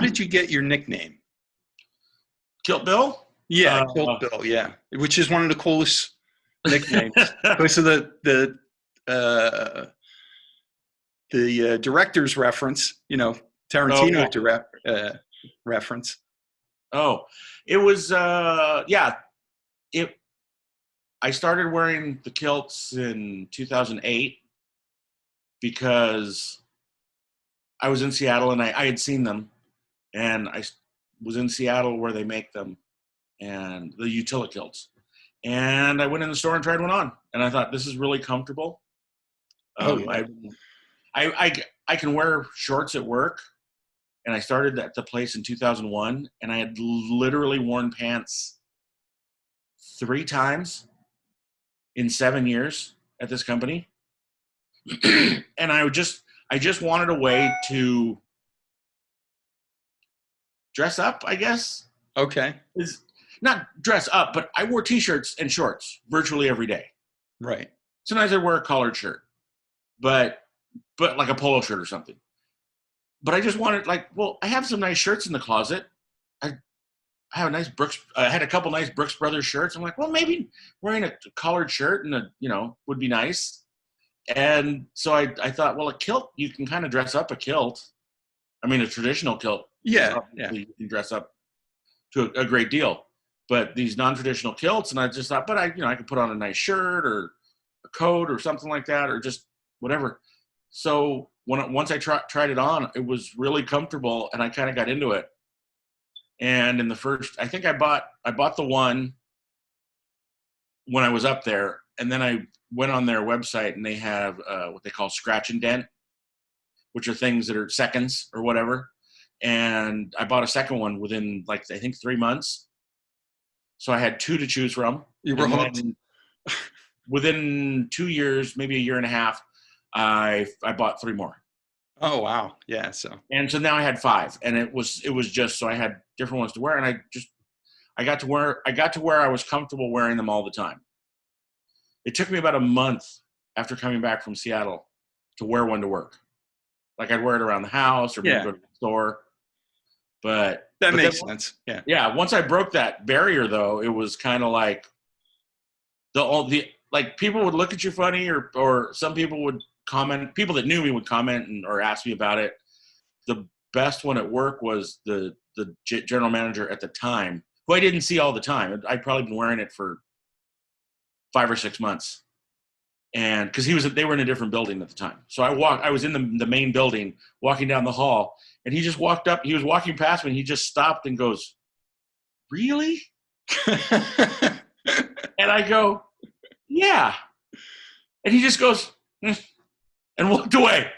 did you get your nickname? Kilt Bill? Yeah, Kilt Bill. Yeah, which is one of the coolest nicknames because of the director's reference. You know, Tarantino reference. Oh, it was yeah. I started wearing the kilts in 2008 because I was in Seattle and I had seen them, and I was in Seattle where they make them, and the utility kilts. And I went in the store and tried one on, and I thought, this is really comfortable. Yeah. I can wear shorts at work, and I started at the place in 2001, and I had literally worn pants 3 times in 7 years at this company. And I just wanted a way to dress up, I guess. Okay. Not dress up, but I wore t-shirts and shorts virtually every day. Right. Sometimes I'd wear a collared shirt, but like a polo shirt or something. But I just wanted, like, well, I have some nice shirts in the closet. I have a nice Brooks. I had a couple nice Brooks Brothers shirts. I'm like, well, maybe wearing a collared shirt and would be nice. And so I thought, well, a kilt, you can kind of dress up a kilt. I mean, a traditional kilt. Yeah. You can dress up to a great deal. But these non-traditional kilts, and I just thought, but I could put on a nice shirt or a coat or something like that, or just whatever. So once I tried it on, it was really comfortable, and I kind of got into it. And in the first, I think I bought the one when I was up there, and then I went on their website, and they have what they call scratch and dent, which are things that are seconds or whatever. And I bought a second one within, like, I think 3 months. So I had 2 to choose from. You were hooked. Within 2 years, maybe a year and a half, I bought 3 more. Oh wow, yeah. So now I had 5, and it was just so I had different ones to wear, and I got to where I was comfortable wearing them all the time. It took me about a month after coming back from Seattle to wear one to work. Like, I'd wear it around the house or maybe go to the store. But that makes sense. Yeah. Yeah. Once I broke that barrier, though, it was kind of like like, people would look at you funny, or some people would comment. People that knew me would comment or ask me about it. The best one at work was the general manager at the time, who I didn't see all the time. I'd probably been wearing it for 5 or 6 months, and because they were in a different building at the time. So I was in the main building, walking down the hall. And he just walked up. He was walking past me, and he just stopped and goes, "Really?" And I go, "Yeah." And he just goes, and walked away.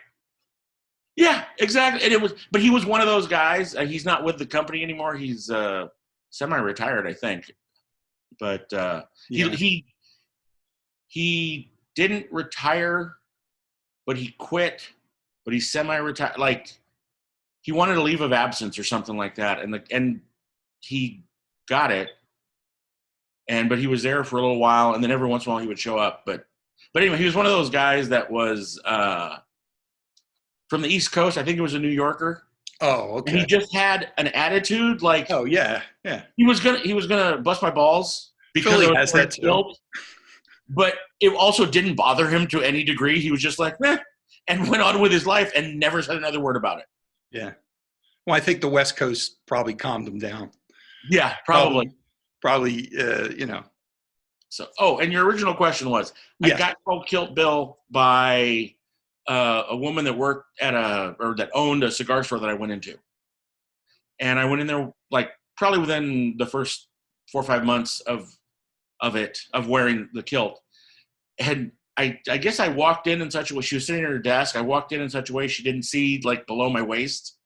Yeah, exactly. And but he was one of those guys. He's not with the company anymore. He's semi-retired, I think. But he didn't retire, but he quit. But he's semi-retired, like. He wanted a leave of absence or something like that, and he got it. But he was there for a little while, and then every once in a while he would show up. But anyway, he was one of those guys that was from the East Coast. I think he was a New Yorker. Oh, okay. And he just had an attitude like, oh yeah. He was gonna bust my balls because Philly has that too. But it also didn't bother him to any degree. He was just like, meh, and went on with his life and never said another word about it. Yeah. Well, I think the West Coast probably calmed him down. Yeah, probably. So, and your original question was, I got called Kilt Bill by a woman that worked that owned a cigar store that I went into. And I went in there, like, probably within the first 4 or 5 months of wearing the kilt. And I guess I walked in such a way, she was sitting at her desk. I walked in such a way she didn't see, like, below my waist.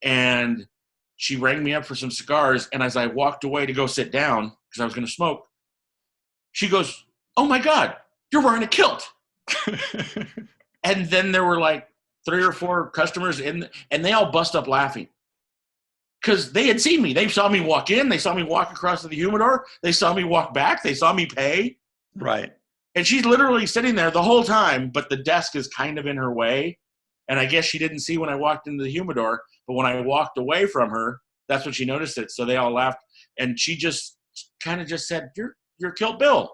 And she rang me up for some cigars. And as I walked away to go sit down, because I was going to smoke, she goes, "Oh my God, you're wearing a kilt." And then there were like 3 or 4 customers and they all bust up laughing. Because they had seen me. They saw me walk in. They saw me walk across to the humidor. They saw me walk back. They saw me pay. Right. And she's literally sitting there the whole time, but the desk is kind of in her way. And I guess she didn't see when I walked into the humidor. But when I walked away from her, that's when she noticed it. So they all laughed, and she just kind of just said, "You're Kilt Bill,"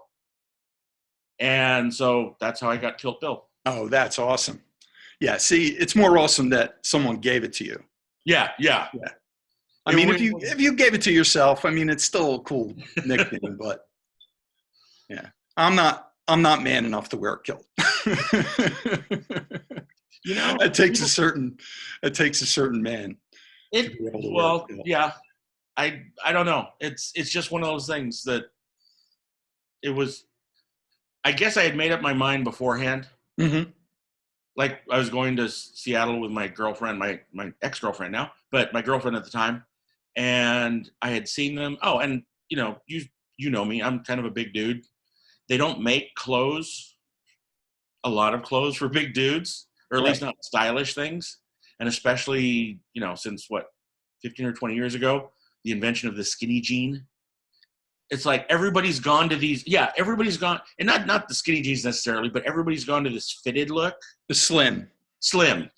and so that's how I got Kilt Bill. Oh, that's awesome. Yeah. See, it's more awesome that someone gave it to you. Yeah. I mean, if you gave it to yourself, I mean, it's still a cool nickname, but yeah, I'm not man enough to wear a kilt. It takes a certain man. Yeah, I don't know. It's just one of those things that it was. I guess I had made up my mind beforehand. Mm-hmm. Like I was going to Seattle with my girlfriend, my ex-girlfriend now, but my girlfriend at the time, and I had seen them. Oh, and you know me, I'm kind of a big dude. They don't make a lot of clothes for big dudes, or at least not stylish things. And especially, since 15 or 20 years ago, the invention of the skinny jean. It's like everybody's gone to these. Yeah, everybody's gone, and not the skinny jeans necessarily, but everybody's gone to this fitted look. The slim.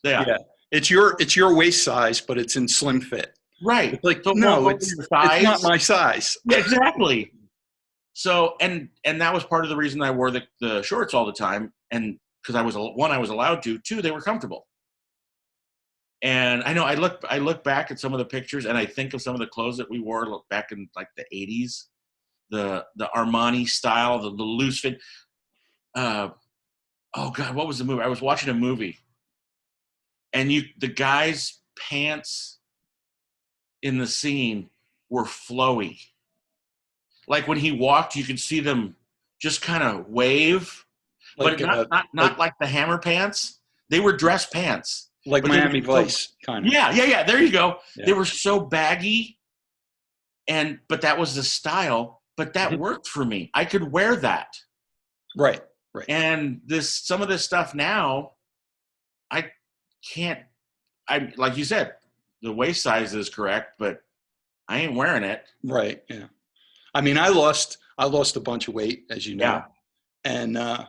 Yeah. It's your waist size, but it's in slim fit. Right. It's like, so no, it's not my size. Yeah, exactly. So, and that was part of the reason I wore the shorts all the time. And because I was allowed to, two, they were comfortable. And I know I look back at some of the pictures and I think of some of the clothes that we wore back in like the 80s, the Armani style, the loose fit. Oh God, what was the movie? I was watching a movie and the guy's pants in the scene were flowy. Like when he walked, you could see them just kind of wave, but not like the hammer pants. They were dress pants, like Miami Vice, kind of. Yeah. There you go. Yeah. They were so baggy, but that was the style. But that worked for me. I could wear that. Right. And some of this stuff now, I can't. I like you said, the waist size is correct, but I ain't wearing it. Right. Yeah. I mean, I lost a bunch of weight, as you know. Yeah. And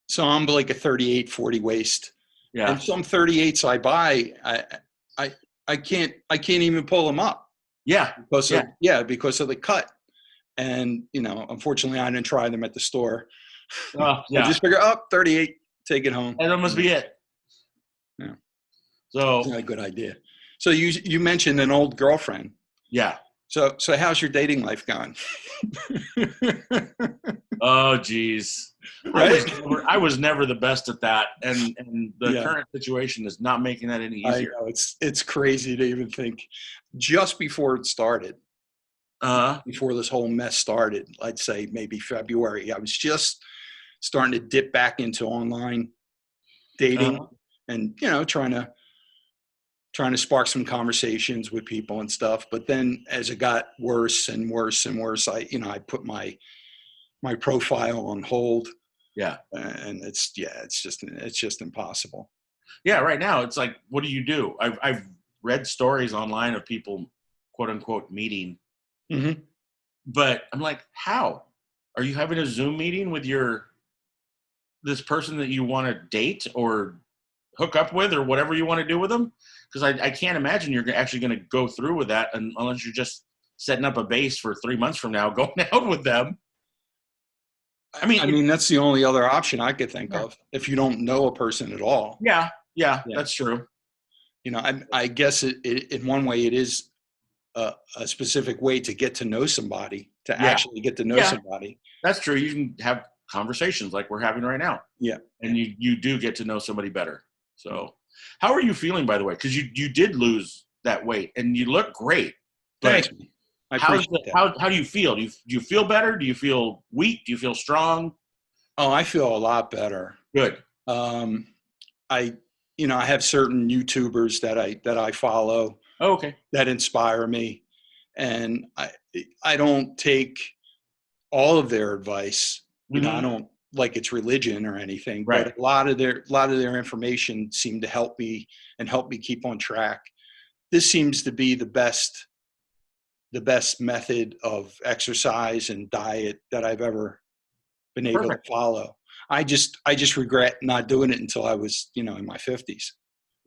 so I'm like a 38, 40 waist. Yeah. And some 38s I buy, I can't even pull them up. Yeah. Because of the cut. And, unfortunately I didn't try them at the store. Yeah. I just figure, 38, take it home. And that must be it. Yeah. So that's not a good idea. So you mentioned an old girlfriend. Yeah. So how's your dating life going? Oh, geez. Right? I was never the best at that. And the current situation is not making that any easier. I know, it's crazy to even think. Just before it started, before this whole mess started, I'd say maybe February, I was just starting to dip back into online dating and, trying to spark some conversations with people and stuff. But then as it got worse and worse and worse, I put my profile on hold. Yeah. And it's just impossible. Yeah. Right now it's like, what do you do? I've read stories online of people, quote unquote, meeting, but I'm like, how are you having a Zoom meeting with this person that you want to date or hook up with or whatever you want to do with them? Because I can't imagine you're actually going to go through with that unless you're just setting up a base for 3 months from now, going out with them. I mean, that's the only other option I could think of if you don't know a person at all. Yeah, that's true. I guess it in one way it is a specific way to get to know somebody, to actually get to know somebody. That's true. You can have conversations like we're having right now. Yeah. And you do get to know somebody better. So how are you feeling, by the way? Because you did lose that weight and you look great. Thanks. How do you feel? Do you feel better? Do you feel weak? Do you feel strong? Oh, I feel a lot better. Good. I have certain YouTubers that I follow. Oh, okay. That inspire me. And I don't take all of their advice. I don't like it's religion or anything, but a lot of their information seemed to help me keep on track. This seems to be the best method of exercise and diet that I've ever been able to follow. I just regret not doing it until I was, in my 50s.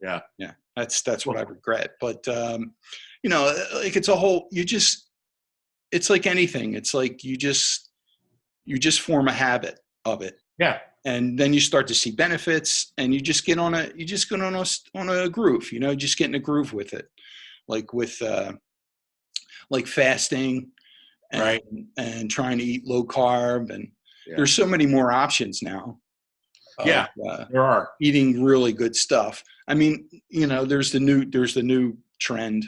Yeah. Yeah. That's what I regret. But like it's a whole. It's like anything. It's like you just form a habit of it. Yeah. And then you start to see benefits, and you just get on a groove. Just get in a groove with it, like with like fasting and Right. and trying to eat low carb, and Yeah. there's so many more options now. Yeah, there are. Eating really good stuff. I mean, there's the new trend,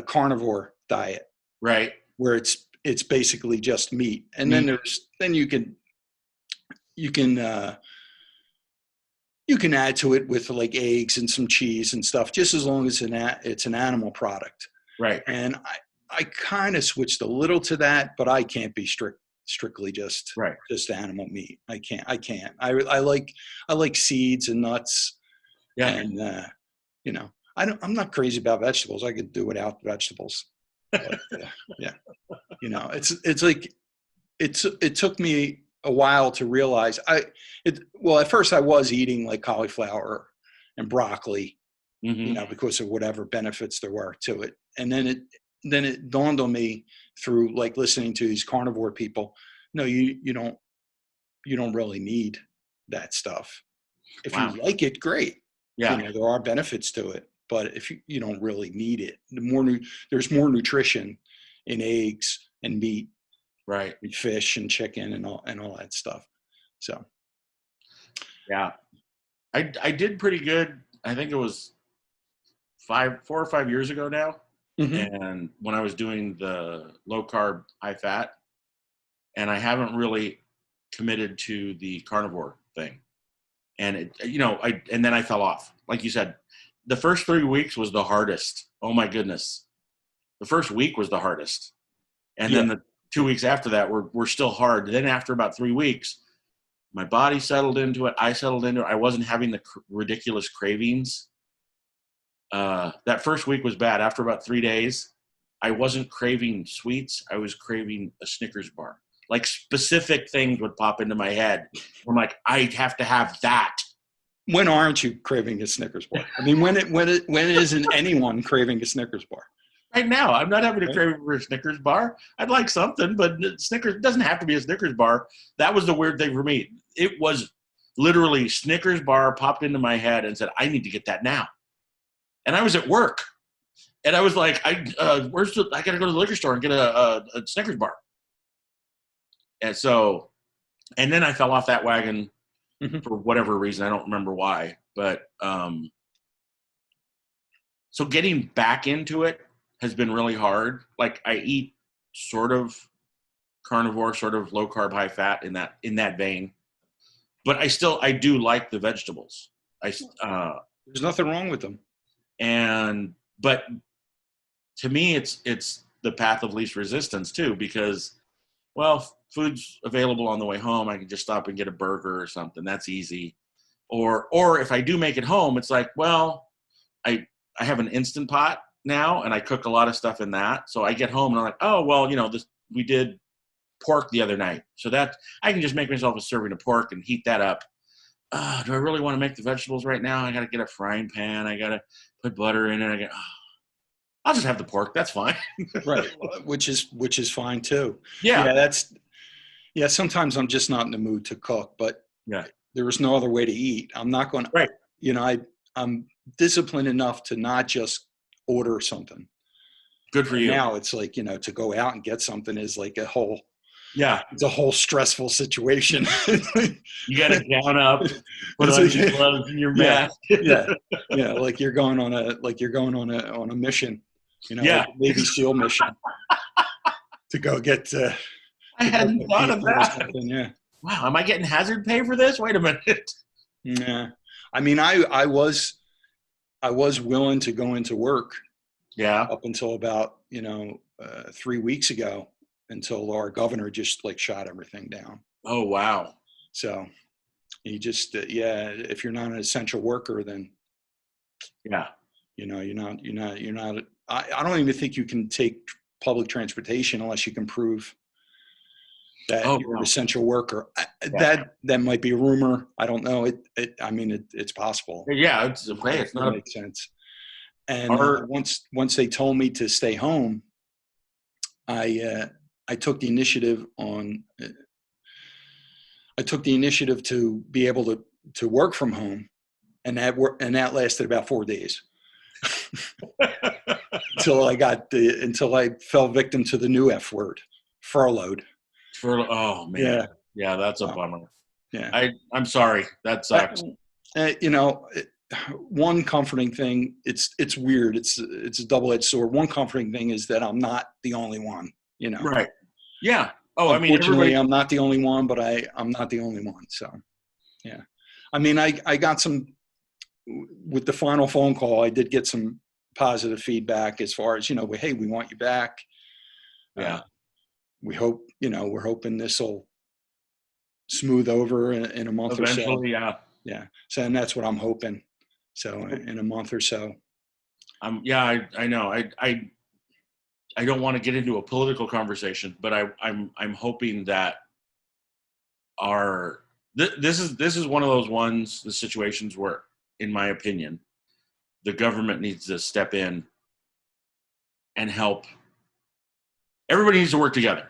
carnivore diet, Right. where it's basically just meat, and then you can add to it with like eggs and some cheese and stuff, just as long as it's an animal product. Right. And I kind of switched a little to that, but I can't be strictly just animal meat. I can't. I like seeds and nuts. Yeah. And I'm not crazy about vegetables. I could do without vegetables. But, yeah. It's like it took me a while to realize at first I was eating like cauliflower and broccoli, because of whatever benefits there were to it. And then it dawned on me through like listening to these carnivore people. No, you don't really need that stuff. If you like it, great. Yeah. There are benefits to it, but if you don't really need it, there's more nutrition in eggs and meat, right, and fish and chicken and all that stuff. So, yeah, I did pretty good. I think it was 4 or 5 years ago now. mm-hmm. And when I was doing the low carb, high fat, and I haven't really committed to the carnivore thing. And and then I fell off. Like you said, the first 3 weeks was the hardest. Oh my goodness. The first week was the hardest. And then the 2 weeks after that were still hard. Then after about 3 weeks, my body settled into it. I settled into it. I wasn't having the ridiculous cravings. That first week was bad. After about 3 days, I wasn't craving sweets. I was craving a Snickers bar. Like specific things would pop into my head. I'm like, I have to have that. When aren't you craving a Snickers bar? I mean, when isn't anyone craving a Snickers bar? Right now, I'm not having a craving for a Snickers bar. I'd like something, but Snickers doesn't have to be a Snickers bar. That was the weird thing for me. It was literally Snickers bar popped into my head and said, I need to get that now. And I was at work. And I was like, I got to go to the liquor store and get a Snickers bar. And so, and then I fell off that wagon for whatever reason. I don't remember why. But so getting back into it has been really hard. Like I eat sort of carnivore, sort of low carb, high fat in that vein. But I do like the vegetables. There's nothing wrong with them. But to me, it's the path of least resistance too, because, well, food's available on the way home. I can just stop and get a burger or something. That's easy. Or if I do make it home, it's like, well, I have an Instant Pot now, and I cook a lot of stuff in that. So I get home and I'm like, oh, well, we did pork the other night, so that I can just make myself a serving of pork and heat that up. Do I really want to make the vegetables right now? I got to get a frying pan. I got to put butter in it. I'll just have the pork. That's fine. Right. Which is fine too. Yeah. Sometimes I'm just not in the mood to cook, but yeah, there is no other way to eat. I'm not going to, right. I'm disciplined enough to not just order something. Good for you. Now it's like, to go out and get something is like it's a whole stressful situation. You got to gown up, put on your gloves and your mask. Yeah. Like you're going on a mission, like a Navy SEAL mission to go get. I hadn't thought of that. Yeah. Wow. Am I getting hazard pay for this? Wait a minute. Yeah. I mean, I was willing to go into work. Yeah. Up until about 3 weeks ago, until our governor just like shot everything down. Oh, wow. So you just, if you're not an essential worker, then you're not, I don't even think you can take public transportation unless you can prove that Oh, you're an wow. essential worker. Yeah. That might be a rumor. I don't know. I mean, it's possible. Yeah, it's okay. It's It not makes sense. And our. once they told me to stay home, I took the initiative on. I took the initiative to be able to work from home, and that lasted about 4 days until I fell victim to the new F word, furloughed. Oh Yeah, man, yeah, that's a bummer. yeah. I'm sorry. That sucks. You know, one comforting thing. It's weird. It's a double edged sword. One comforting thing is that I'm not the only one. You know. Right. Yeah. Oh, I mean, Unfortunately, everybody. I'm not the only one, but I'm not the only one. So, yeah. I mean, I got some with the final phone call. I did get some positive feedback as far as, hey, we want you back. Yeah. We hope, we're hoping this will smooth over in a month or so. Eventually, yeah. Yeah. So, and that's what I'm hoping. So in a month or so. Yeah, I know. I don't want to get into a political conversation, but I'm hoping that this is one of the situations where, in my opinion, the government needs to step in and help. Everybody needs to work together.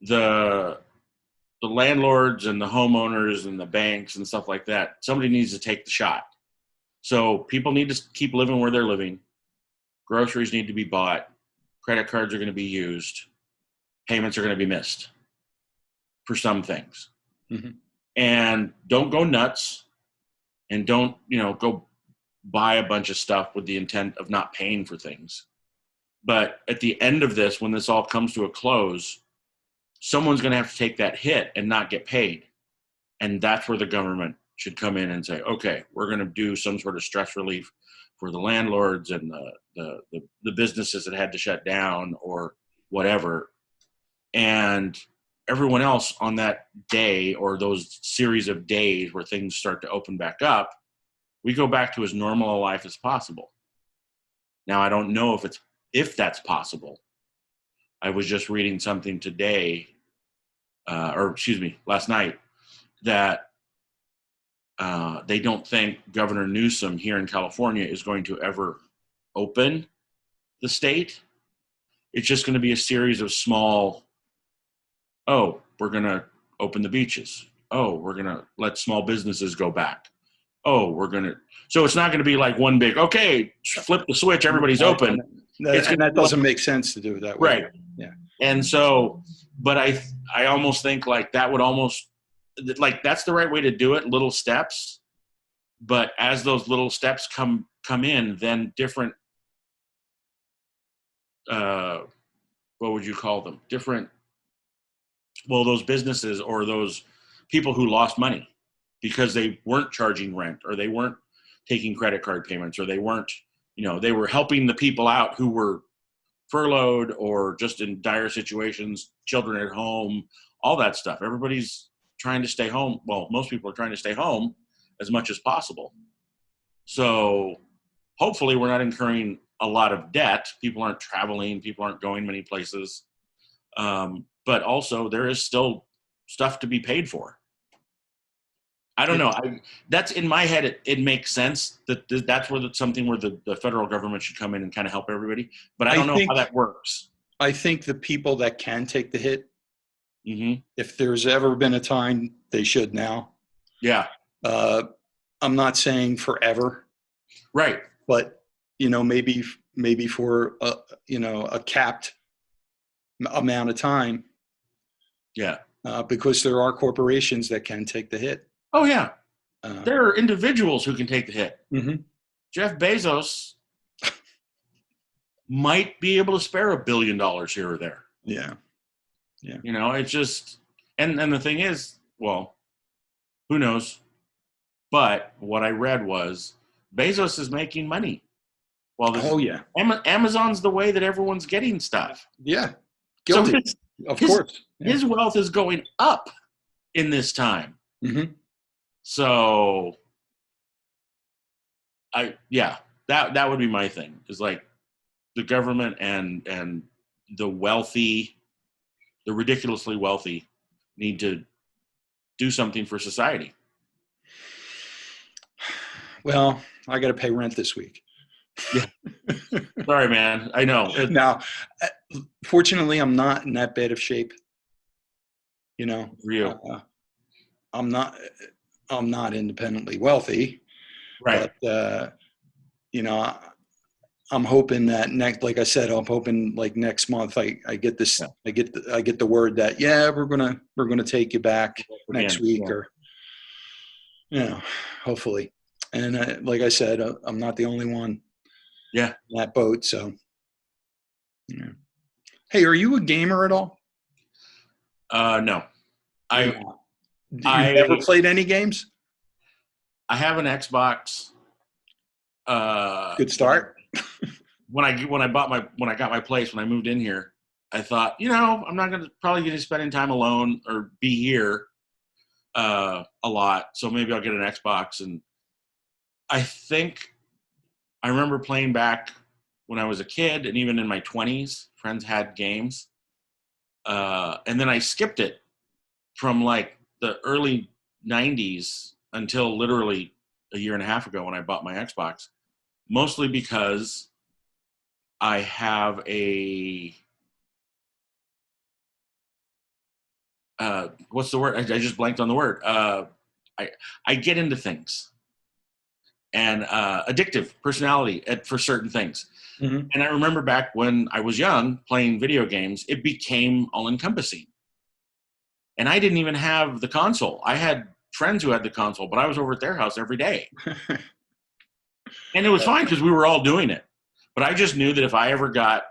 The landlords and the homeowners and the banks and stuff like that. Somebody needs to take the shot. So people need to keep living where they're living. Groceries need to be bought. Credit cards are going to be used. Payments are going to be missed for some things. Mm-hmm. And don't go nuts, and don't, go buy a bunch of stuff with the intent of not paying for things. But at the end of this, when this all comes to a close, someone's going to have to take that hit and not get paid. And that's where the government should come in and say, okay, we're going to do some sort of stress relief for the landlords and the businesses that had to shut down or whatever. And everyone else on that day, or those series of days where things start to open back up, we go back to as normal a life as possible. Now, I don't know if that's possible. I was just reading something today, last night, that they don't think Governor Newsom here in California is going to ever open the state. It's just going to be a series of small, we're going to open the beaches. Oh, we're going to let small businesses go back. Oh, so it's not going to be like one big, okay, flip the switch, everybody's open. That doesn't make sense to do it that way. Right. Yeah. And so, but I almost think like that would almost, like that's the right way to do it, little steps. But as those little steps come in, then different, what would you call them? Those businesses or those people who lost money because they weren't charging rent, or they weren't taking credit card payments, or they weren't, they were helping the people out who were furloughed or just in dire situations, children at home, all that stuff. Everybody's trying to stay home. Well, most people are trying to stay home as much as possible. So hopefully we're not incurring a lot of debt. People aren't traveling. People aren't going many places. But also there is still stuff to be paid for. I don't know. That's in my head. It makes sense that's something where the federal government should come in and kind of help everybody. But I don't know how that works. I think the people that can take the hit, mm-hmm. if there's ever been a time, they should now. Yeah. I'm not saying forever. Right. But, maybe for a capped amount of time. Yeah. Because there are corporations that can take the hit. Oh, yeah. There are individuals who can take the hit. Mm-hmm. Jeff Bezos might be able to spare $1 billion here or there. Yeah. Yeah. It's just, and the thing is, well, who knows? But what I read was Bezos is making money. Well, yeah. Amazon's the way that everyone's getting stuff. Yeah. Guilty. So of course. Yeah. His wealth is going up in this time. Mm-hmm. So that would be my thing, is like the government and the wealthy, the ridiculously wealthy, need to do something for society. Well, I got to pay rent this week. Yeah. Sorry, man. I know. Now, fortunately, I'm not in that bad of shape. You know, Real. I'm not independently wealthy, Right. but you know, I'm hoping that like I said, I'm hoping like next month I get this, Yeah. I get the word that, yeah, we're gonna take you back next week, yeah. or, you know, hopefully. And like I said, I'm not the only one. Yeah. In that boat. So, yeah. Hey, are you a gamer at all? No. I You've never played any games? I have an Xbox. Good start. When I got my place, when I moved in here, I thought, I'm not probably gonna spending time alone or be here a lot, so maybe I'll get an Xbox. And I think I remember playing back when I was a kid, and even in my 20s, friends had games, and then I skipped it from like the early 90s until literally a year and a half ago when I bought my Xbox, mostly because I have a what's the word? I just blanked on the word. I get into things, and addictive personality for certain things. Mm-hmm. And I remember back when I was young playing video games, it became all encompassing. And I didn't even have the console. I had friends who had the console, but I was over at their house every day. And it was fine because we were all doing it. But I just knew that if I ever got,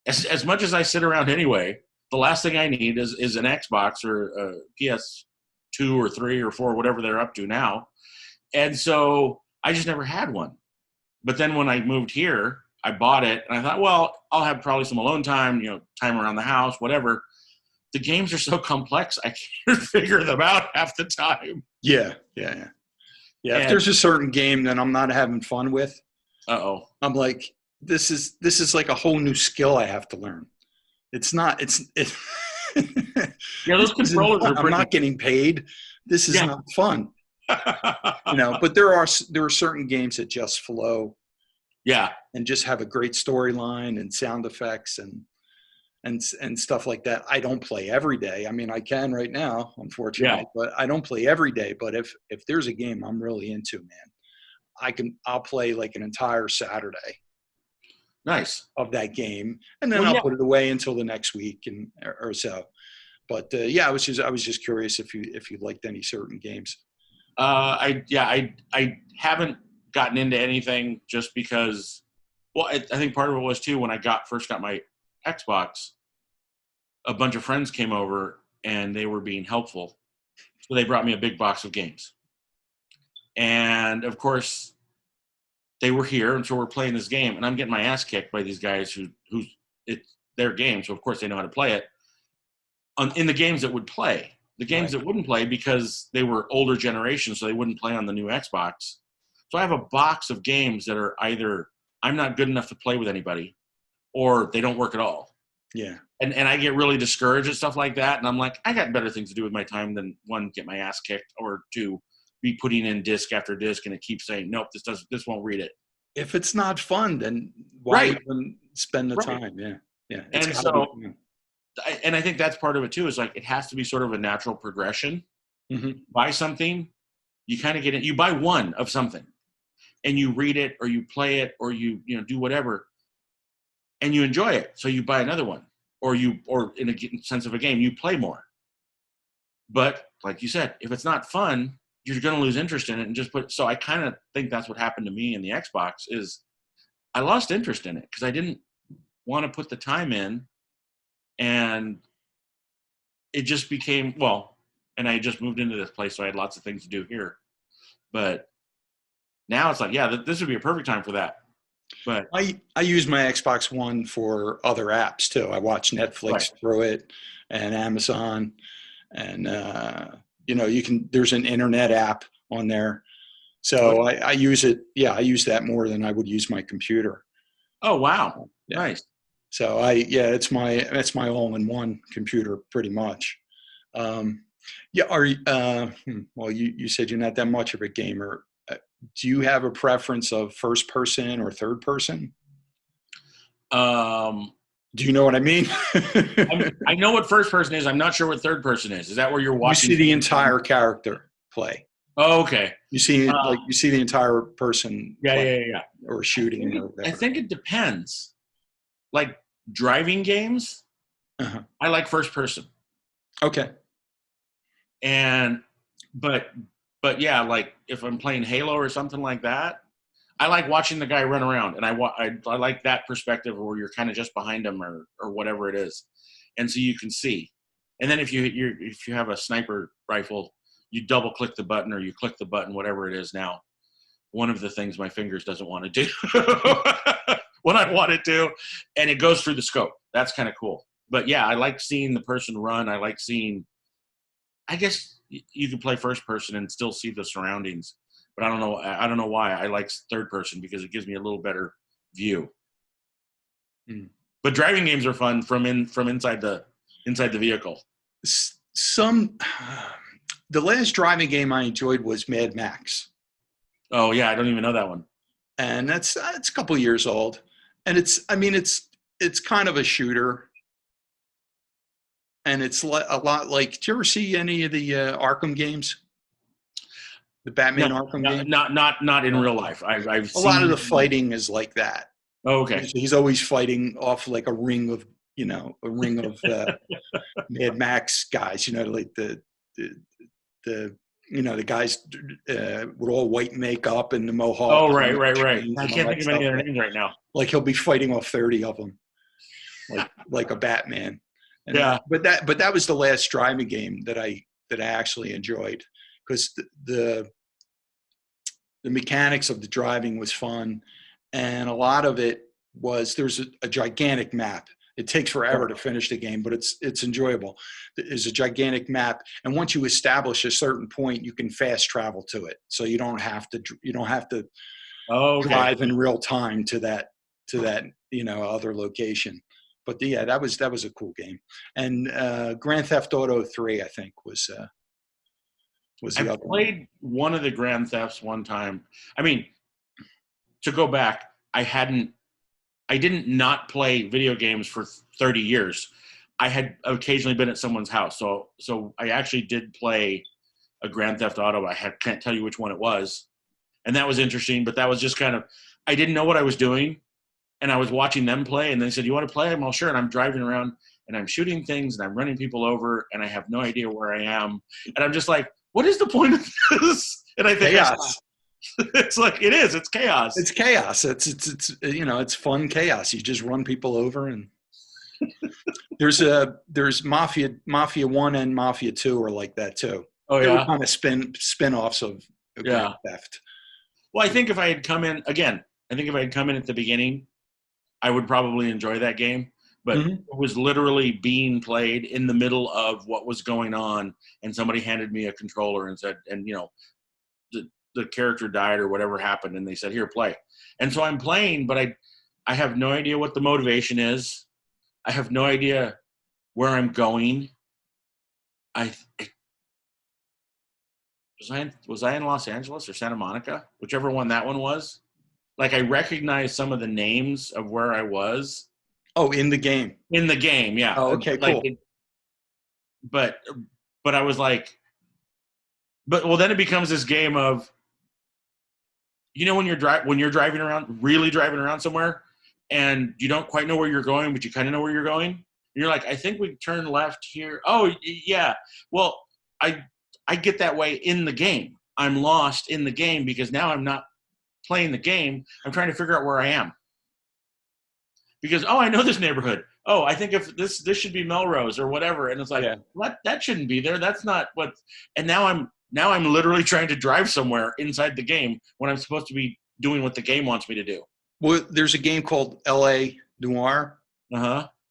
as much as I sit around anyway, the last thing I need is an Xbox or a PS2 or 3 or 4, whatever they're up to now. And so I just never had one. But then when I moved here, I bought it, and I thought, well, I'll have probably some alone time, time around the house, whatever. The games are so complex, I can't figure them out half the time. Yeah. If there's a certain game that I'm not having fun with, I'm like, this is like a whole new skill I have to learn. It's not. Yeah, those controllers are. I'm not getting paid. This is not fun. But there are certain games that just flow. Yeah. And just have a great storyline and sound effects and stuff like that. I don't play every day. I mean, I can right now, unfortunately, but I don't play every day. But if there's a game I'm really into, man, I'll play like an entire Saturday. Nice. Of that game, and then I'll put it away until the next week or so. But I was just curious if you liked any certain games. I haven't gotten into anything just because. Well, I think part of it was too when I first got my Xbox. A bunch of friends came over and they were being helpful, so they brought me a big box of games. And of course, they were here, and so we're playing this game, and I'm getting my ass kicked by these guys who it's their game, so of course they know how to play it. In the games that would play, the games that wouldn't play because they were older generations, so they wouldn't play on the new Xbox. So I have a box of games that are either I'm not good enough to play with anybody, or they don't work at all. Yeah. And I get really discouraged at stuff like that, and I'm like, I got better things to do with my time than one, get my ass kicked, or two, be putting in disc after disc, and it keeps saying, nope, this won't read it. If it's not fun, then why even spend the time? Yeah. And so, and I think that's part of it too. Is like it has to be sort of a natural progression. Mm-hmm. Buy something, you kind of get it. You buy one of something, and you read it, or you play it, or you do whatever, and you enjoy it. So you buy another one, or in a sense of a game, you play more. But like you said, if it's not fun, you're going to lose interest in it and just so I kind of think that's what happened to me in the Xbox is I lost interest in it because I didn't want to put the time in, and it just became, and I just moved into this place, so I had lots of things to do here. But now it's like, this would be a perfect time for that. But I use my Xbox One for other apps too. I watch Netflix through it and Amazon, and there's an internet app on there. So I use it. Yeah, I use that more than I would use my computer. Oh, wow. Nice. So it's my all-in-one computer pretty much. Yeah. Well, you said you're not that much of a gamer. Do you have a preference of first person or third person? Um, Do you know what I mean? I know what first person is. I'm not sure what third person is. Is that where you're You watching? see the entire character play. Oh, okay. You see it like you see the entire person Yeah, play yeah. or shooting or I whatever. think it depends. Like driving games, Uh-huh. I like first person. Okay. And but yeah, like if I'm playing Halo or something like that, I like watching the guy run around, and I like that perspective where you're kind of just behind him or whatever it is, and so you can see. And then if you have a sniper rifle, you double click the button or you click the button, whatever it is now. One of the things my fingers doesn't want to do when I want it to, and it goes through the scope. That's kind of cool. But yeah, I like seeing the person run. I like seeing. I guess you can play first person and still see the surroundings, but I don't know. I don't know why I like third person because it gives me a little better view. Mm. But driving games are fun from inside the vehicle. The last driving game I enjoyed was Mad Max. Oh yeah, I don't even know that one. And it's a couple years old, and it's kind of a shooter, and it's a lot like. Did you ever see any of the Arkham games? The No, Batman Arkham game? not in real life. I've A lot seen of the fighting is like that. Oh, okay. He's always fighting off like a ring of Mad Max guys. Like the the guys with all white makeup and the mohawk. Oh right. And chains I and all can't that think of any stuff. of their names right now. Like he'll be fighting off 30 of them, like a Batman. And Yeah. but that was the last driving game that I actually enjoyed, because the mechanics of the driving was fun, and a lot of it was there's a gigantic map. It takes forever to finish the game, but it's enjoyable. There's a gigantic map, and once you establish a certain point, you can fast travel to it. So you don't have to Oh, okay. drive in real time to that other location. But yeah, that was a cool game. And Grand Theft Auto 3, I think, was the I other played one of the Grand Thefts one time. I mean, to go back, I didn't not play video games for 30 years. I had occasionally been at someone's house. So I actually did play a Grand Theft Auto. Can't tell you which one it was. And that was interesting, but that was just kind of, I didn't know what I was doing. And I was watching them play, and they said, "You want to play?" I'm all sure. And I'm driving around and I'm shooting things and I'm running people over and I have no idea where I am. And I'm just like, what is the point of this? And I think chaos. It's like, it's chaos. It's chaos. It's fun chaos. You just run people over, and there's Mafia 1 and Mafia 2 are like that too. Oh They were yeah. kind of spin-offs of Grand Theft. Well, I think if I had come in at the beginning, I would probably enjoy that game. But it was literally being played in the middle of what was going on, and somebody handed me a controller and said, and the character died or whatever happened, and they said, "Here, play." And so I'm playing, but I have no idea what the motivation is. I have no idea where I'm going. Was I in Los Angeles or Santa Monica? Whichever one that one was. Like I recognized some of the names of where I was. Oh, in the game. In the game, yeah. Oh, okay, cool. But I was like, then it becomes this game of, when you're driving around, really driving around somewhere, and you don't quite know where you're going, but you kind of know where you're going. And you're like, I think we turn left here. Oh yeah. Well, I get that way in the game. I'm lost in the game because now I'm not playing the game. I'm trying to figure out where I am. Because, I know this neighborhood. Oh, I think if this should be Melrose or whatever. And it's like, what? That shouldn't be there. That's not what. And now I'm literally trying to drive somewhere inside the game when I'm supposed to be doing what the game wants me to do. Well, there's a game called L.A. Noire,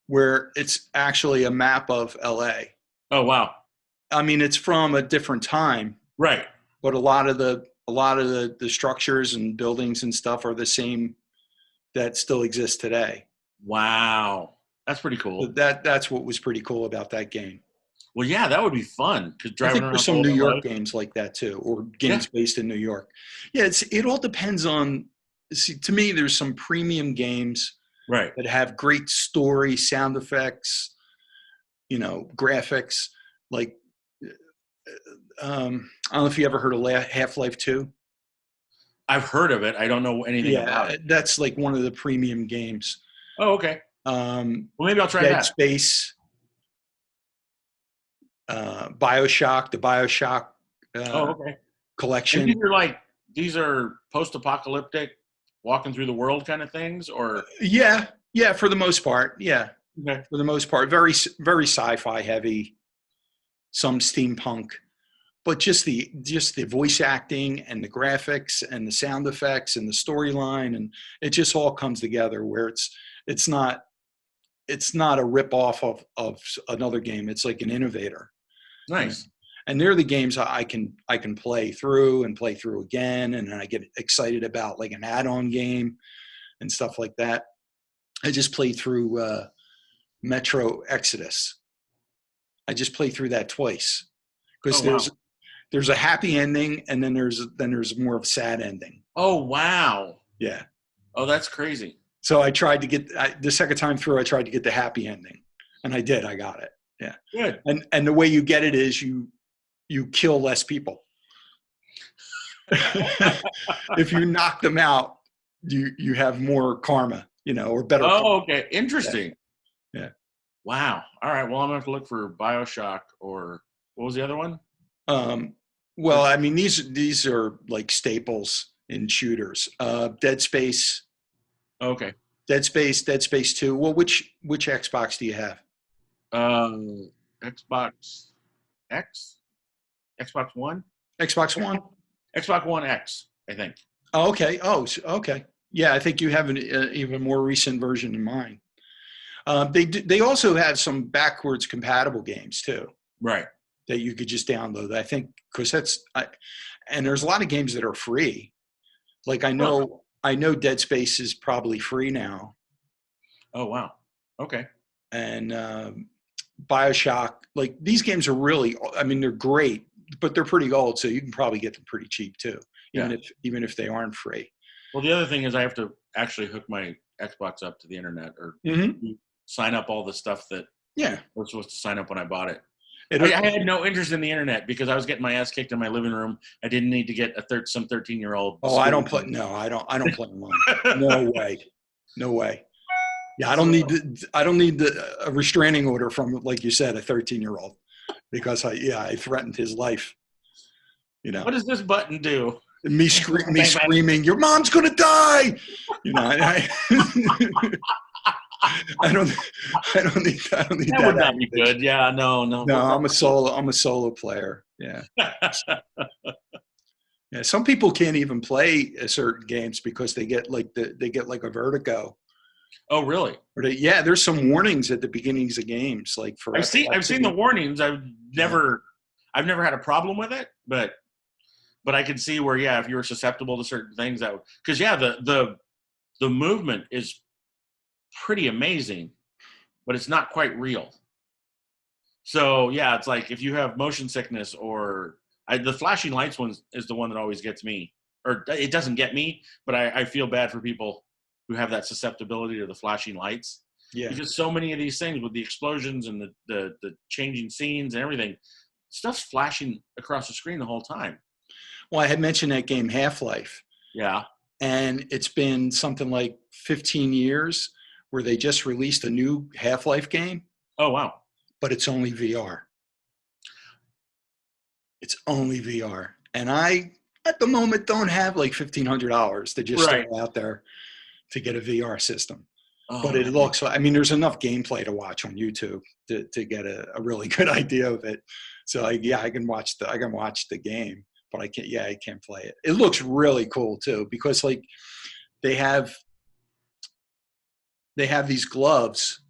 where it's actually a map of L.A. Oh wow! I mean, it's from a different time, right? But a lot of the structures and buildings and stuff are the same that still exist today. Wow, that's pretty cool. So that's what was pretty cool about that game. Well, yeah, that would be fun because I driving think around there's some all New that York life. games like that too, or Yeah, games based in New York. Yeah, it all depends on. See, to me, there's some premium games right. that have great story, sound effects, graphics. Like, I don't know if you ever heard of Half-Life 2. I've heard of it. I don't know anything about Yeah, it. that's like one of the premium games. Oh, okay. Um, Well, maybe I'll try Dead that. Space, Bioshock, the Bioshock Oh, uh, okay. And collection. these are post-apocalyptic, walking through the world kind of things, or Yeah, yeah, for the most part. Yeah, okay. for the most part, very very sci-fi heavy, some steampunk, but just the voice acting and the graphics and the sound effects and the storyline, and it just all comes together where it's not it's not a rip off of another game. It's like an innovator, you know. Nice. And they're the games I can play through and play through again, and then I get excited about like an add-on game and stuff like that. I just played through Metro Exodus. I just played through that twice Oh, because wow. there's a happy ending and then there's more of a sad ending. Oh, wow. Yeah. Oh, that's crazy. So I tried to get the second time through. I tried to get the happy ending, and I did. I got it. Yeah. Good. And the way you get it is you kill less people. If you knock them out, you have more karma, or better karma. Oh, okay. Yeah. Interesting. Yeah. Wow. All right. Well, I'm gonna have to look for Bioshock, or what was the other one? Um, well, I mean, these are like staples in shooters. Okay. Dead Space 2. Well, which Xbox do you have? Xbox X, Xbox One, Xbox One? Xbox One X, I think. Oh, okay. Oh, okay. Yeah, I think you have an even more recent version than mine. They also have some backwards compatible games too Right. that you could just download. I think because and there's a lot of games that are free. Like Huh. I know Dead Space is probably free now, Oh, wow. Okay. and Bioshock. Like these games are really, I mean, they're great, but they're pretty old, so you can probably get them pretty cheap too, Yeah. even if they aren't free. Well, the other thing is I have to actually hook my Xbox up to the internet or Mm-hmm. sign up all the stuff that Yeah. I was supposed to sign up when I bought it. It, I had no interest in the internet because I was getting my ass kicked in my living room. I didn't need to get some 13-year-old. oh, I don't play. No, I don't play online. No way. No way. Yeah, So, I don't need a restraining order from, like you said, a 13-year-old, because I threatened his life. what does this button do? Me screaming, "Your mom's gonna die!" I don't need That that would not be aggravation. good. Yeah, no. No, I'm a solo player. Yeah. Yeah. Some people can't even play certain games because they get like a vertigo. Oh, really? Or yeah, there's some warnings at the beginnings of games, like for I've seen the epilepsy. warnings. Yeah. I've never had a problem with it, but I can see where, yeah, if you were susceptible to certain things, that would, because yeah, the movement is pretty amazing, but it's not quite real. So yeah, it's like if you have motion sickness or the flashing lights one is the one that always gets me, or it doesn't get me, but I feel bad for people who have that susceptibility to the flashing lights, Yeah. because so many of these things with the explosions and the changing scenes and everything, stuff's flashing across the screen the whole time. Well, I had mentioned that game Half-Life, Yeah. and it's been something like 15 years where they just released a new Half-Life game, Oh, wow. but it's only VR. It's only VR. And I, at the moment, don't have like $1,500 to just Right. throw out there to get a VR system. Oh, But it man. looks like, I mean, there's enough gameplay to watch on YouTube to get a really good idea of it. So I can watch the game, but I can't play it. It looks really cool too, because like they have these gloves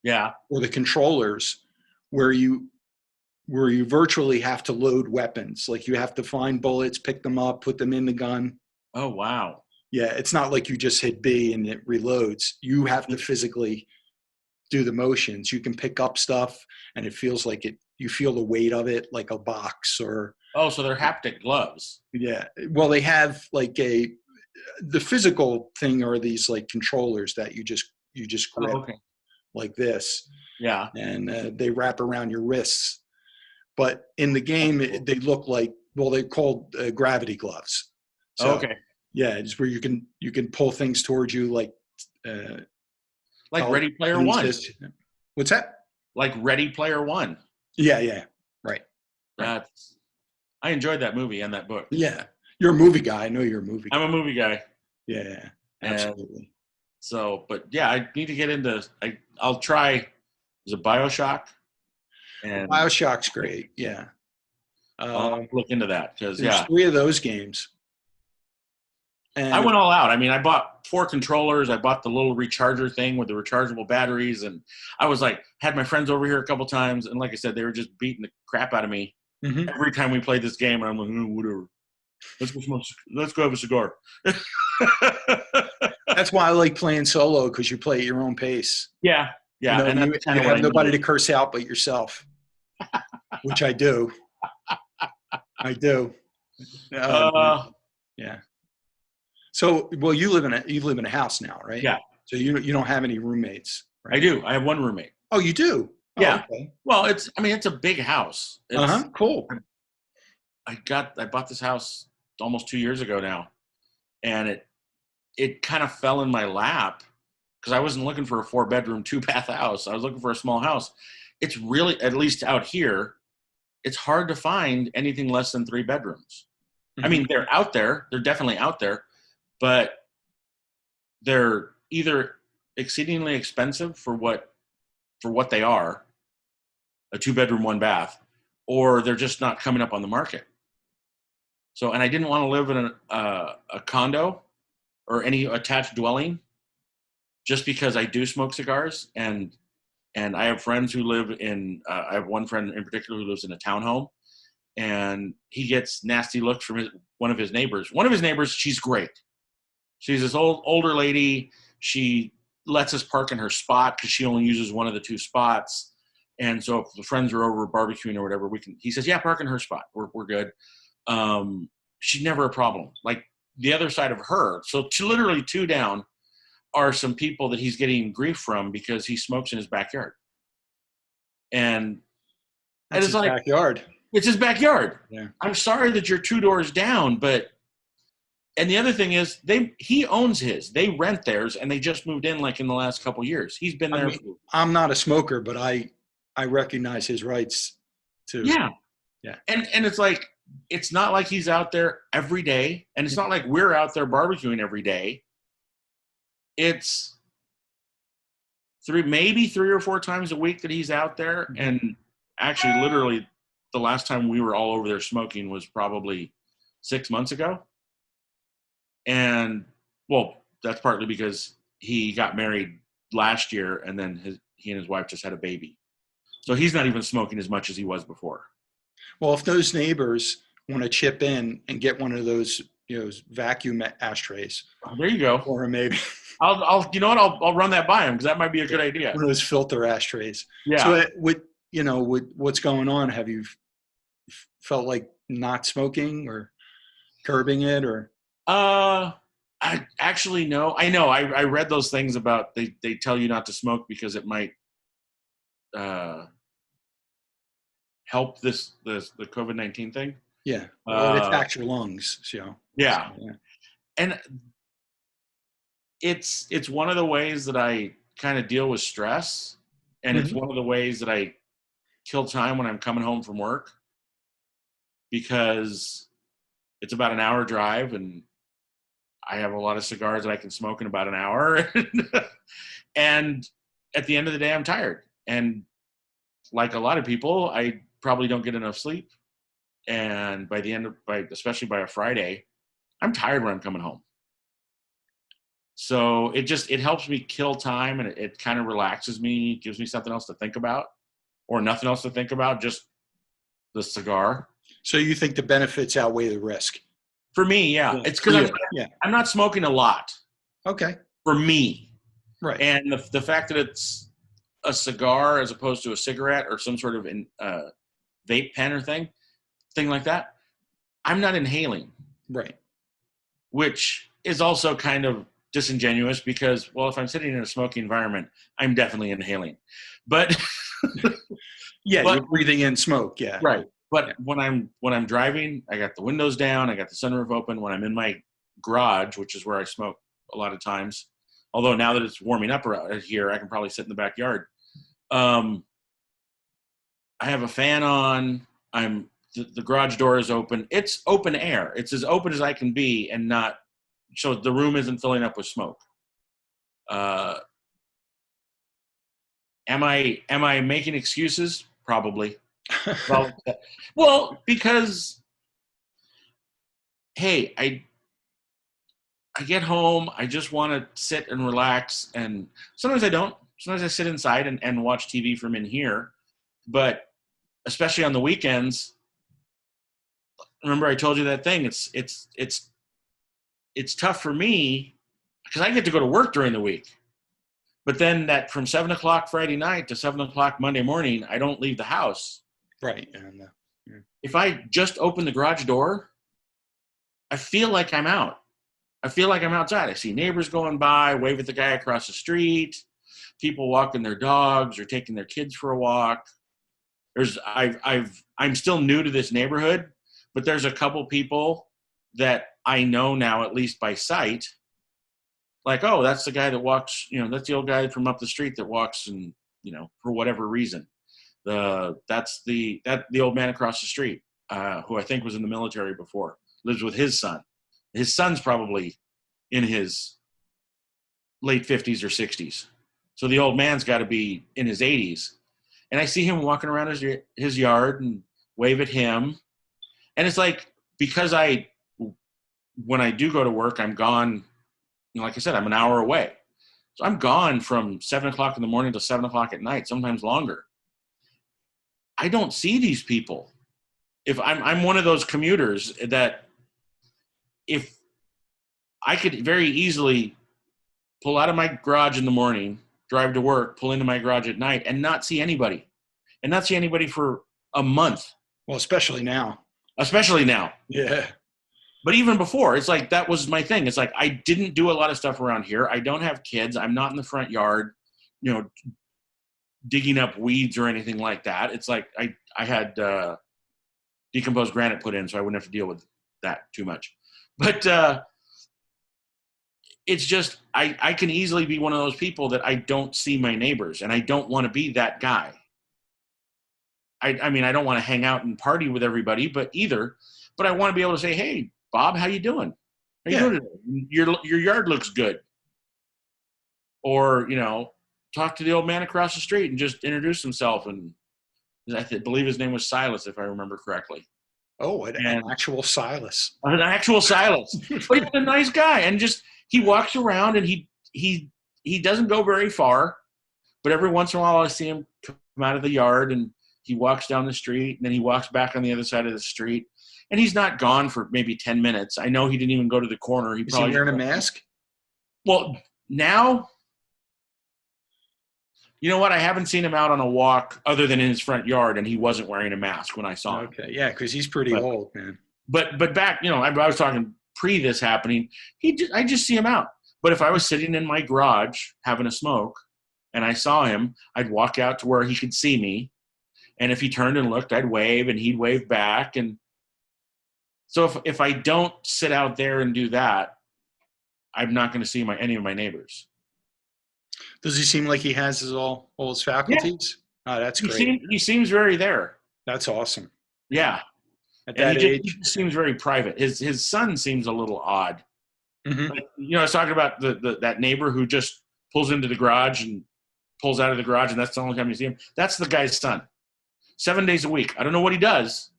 Yeah. or the controllers where you virtually have to load weapons. Like you have to find bullets, pick them up, put them in the gun. Oh, wow. Yeah, it's not like you just hit B and it reloads. You have to physically do the motions. You can pick up stuff, and it feels like it. You feel the weight of it, like a box or. Oh, so they're haptic gloves. Yeah. Well, they have like the physical thing are these like controllers that you just grip Oh, okay. like this, Yeah. and they wrap around your wrists. But in the game, they look like, well, they're called gravity gloves. Oh, So okay. yeah, it's where you can pull things towards you like Like Ready Player One. What's that? Like Ready Player One. Yeah, right. That's. I enjoyed that movie and that book. Yeah, you're a movie guy. I know you're a movie guy. I'm a movie guy. Yeah, absolutely. And so, but yeah, I need to get into. I'll try. Is it BioShock? And BioShock's great. Yeah. I'll look into that because There's 3 of those games. And I went all out. I mean, I bought 4 controllers. I bought the little recharger thing with the rechargeable batteries, and I was like, had my friends over here a couple times, and like I said, they were just beating the crap out of me every time we played this game. And I'm like, whatever. Let's go have a cigar. That's why I like playing solo, because you play at your own pace. Yeah. You know, and you have nobody to curse out but yourself, which I do. I do. Yeah. So, well, you live in a house now, right? Yeah. So you don't have any roommates, right? I do. I have one roommate. Oh, you do? Yeah. Oh, okay. Well, it's a big house. Cool. I bought this house almost 2 years ago now, and it kind of fell in my lap because I wasn't looking for a 4-bedroom, 2-bath house. I was looking for a small house. It's really, at least out here, it's hard to find anything less than 3 bedrooms. I mean, they're out there. They're definitely out there, but they're either exceedingly expensive for what they are, a 2-bedroom, 1-bath, or they're just not coming up on the market. So, and I didn't want to live in a condo or any attached dwelling just because I do smoke cigars, and I have friends who live in, I have one friend in particular who lives in a townhome, and he gets nasty looks from one of his neighbors. One of his neighbors, she's great. She's this older lady. She lets us park in her spot because she only uses one of the 2 spots. And so if the friends are over barbecuing or whatever, he says, yeah, park in her spot. We're good. She's never a problem. Like the other side of her. So literally 2 down are some people that he's getting grief from because he smokes in his backyard. And That's it's his backyard. It's his backyard. Yeah. I'm sorry that you're 2 doors down, but, and the other thing is he owns his, they rent theirs, and they just moved in like in the last couple of years. He's been there. I'm not a smoker, but I recognize his rights too. Yeah. Yeah. And it's like, it's not like he's out there every day, and it's not like we're out there barbecuing every day. It's maybe 3 or 4 times a week that he's out there. And actually, literally, the last time we were all over there smoking was probably 6 months ago. And, well, that's partly because he got married last year, and then he and his wife just had a baby. So he's not even smoking as much as he was before. Well, if those neighbors want to chip in and get one of those, vacuum ashtrays. Oh, there you go. Or maybe I'll you know what? I'll run that by him because that might be a good idea. One of those filter ashtrays. Yeah. So with what's going on, have you felt like not smoking or curbing it or? I actually no. I know. I read those things about they tell you not to smoke because it might help the COVID-19 thing. Yeah. Well, it attacks your lungs. So. Yeah. So, yeah. And it's one of the ways that I kind of deal with stress, and it's one of the ways that I kill time when I'm coming home from work, because it's about an hour drive, and I have a lot of cigars that I can smoke in about an hour. And at the end of the day, I'm tired. And like a lot of people, I probably don't get enough sleep. And especially by a Friday, I'm tired when I'm coming home. So it helps me kill time, and it kind of relaxes me, gives me something else to think about, or nothing else to think about, just the cigar. So you think the benefits outweigh the risk? For me, yeah. It's because I'm not smoking a lot. Okay. For me. Right. And the fact that it's a cigar as opposed to a cigarette or some sort of vape pen or thing like that, I'm not inhaling. Right. Which is also kind of disingenuous because, well, if I'm sitting in a smoky environment, I'm definitely inhaling. But yeah, you're breathing in smoke. Yeah. Right. But yeah. when I'm driving, I got the windows down, I got the sunroof open. When I'm in my garage, which is where I smoke a lot of times, although now that it's warming up around here, I can probably sit in the backyard. I have a fan on. The garage door is open. It's open air. It's as open as I can be, and not so the room isn't filling up with smoke. Am I making excuses? Probably. Well, because hey, I get home, I just want to sit and relax, and sometimes I don't. Sometimes I sit inside and watch TV from in here, but especially on the weekends. Remember, I told you that thing. It's tough for me because I get to go to work during the week, but then that from 7:00 Friday night to 7:00 Monday morning, I don't leave the house. Right. And if I just open the garage door, I feel like I'm out. I feel like I'm outside. I see neighbors going by, wave at the guy across the street, people walking their dogs or taking their kids for a walk. I'm still new to this neighborhood, but there's a couple people that I know now, at least by sight, like, oh, that's the guy that walks, that's the old guy from up the street that walks, and for whatever reason, that's the old man across the street, who I think was in the military before, lives with his son. His son's probably in his late 50s or 60s. So the old man's got to be in his 80s. And I see him walking around his yard and wave at him. And it's like, because when I do go to work, I'm gone, like I said, I'm an hour away. So I'm gone from 7:00 in the morning to 7:00 at night, sometimes longer. I don't see these people. If I'm one of those commuters that if I could very easily pull out of my garage in the morning, drive to work, pull into my garage at night, and not see anybody for a month. Well, especially now. Yeah. But even before, it's like, that was my thing. It's like, I didn't do a lot of stuff around here. I don't have kids. I'm not in the front yard, digging up weeds or anything like that. It's like, I had decomposed granite put in, so I wouldn't have to deal with that too much. But it's just, I can easily be one of those people that I don't see my neighbors, and I don't want to be that guy. I mean, I don't want to hang out and party with everybody, but I want to be able to say, hey, Bob, how you doing? How you doing today? Your yard looks good. Or, talk to the old man across the street and just introduce himself. And I believe his name was Silas, if I remember correctly. Oh, an actual Silas. An actual Silas. But he was a nice guy. And just, he walks around, and he doesn't go very far, but every once in a while I see him come out of the yard, and he walks down the street, and then he walks back on the other side of the street. And he's not gone for maybe 10 minutes. I know he didn't even go to the corner. Is he wearing a mask? Well, now, you know what? I haven't seen him out on a walk other than in his front yard, and he wasn't wearing a mask when I saw him. Okay, yeah, because he's pretty old, man. But back, I was talking pre this happening. I just see him out. But if I was sitting in my garage having a smoke and I saw him, I'd walk out to where he could see me. And if he turned and looked, I'd wave, and he'd wave back. And so if I don't sit out there and do that, I'm not going to see any of my neighbors. Does he seem like he has all his faculties? Yeah. Oh, that's great. He seems very there. That's awesome. Yeah. At that age. He just seems very private. His son seems a little odd. Mm-hmm. Like, I was talking about that neighbor who just pulls into the garage and pulls out of the garage, and that's the only time you see him. That's the guy's son. 7 days a week. I don't know what he does.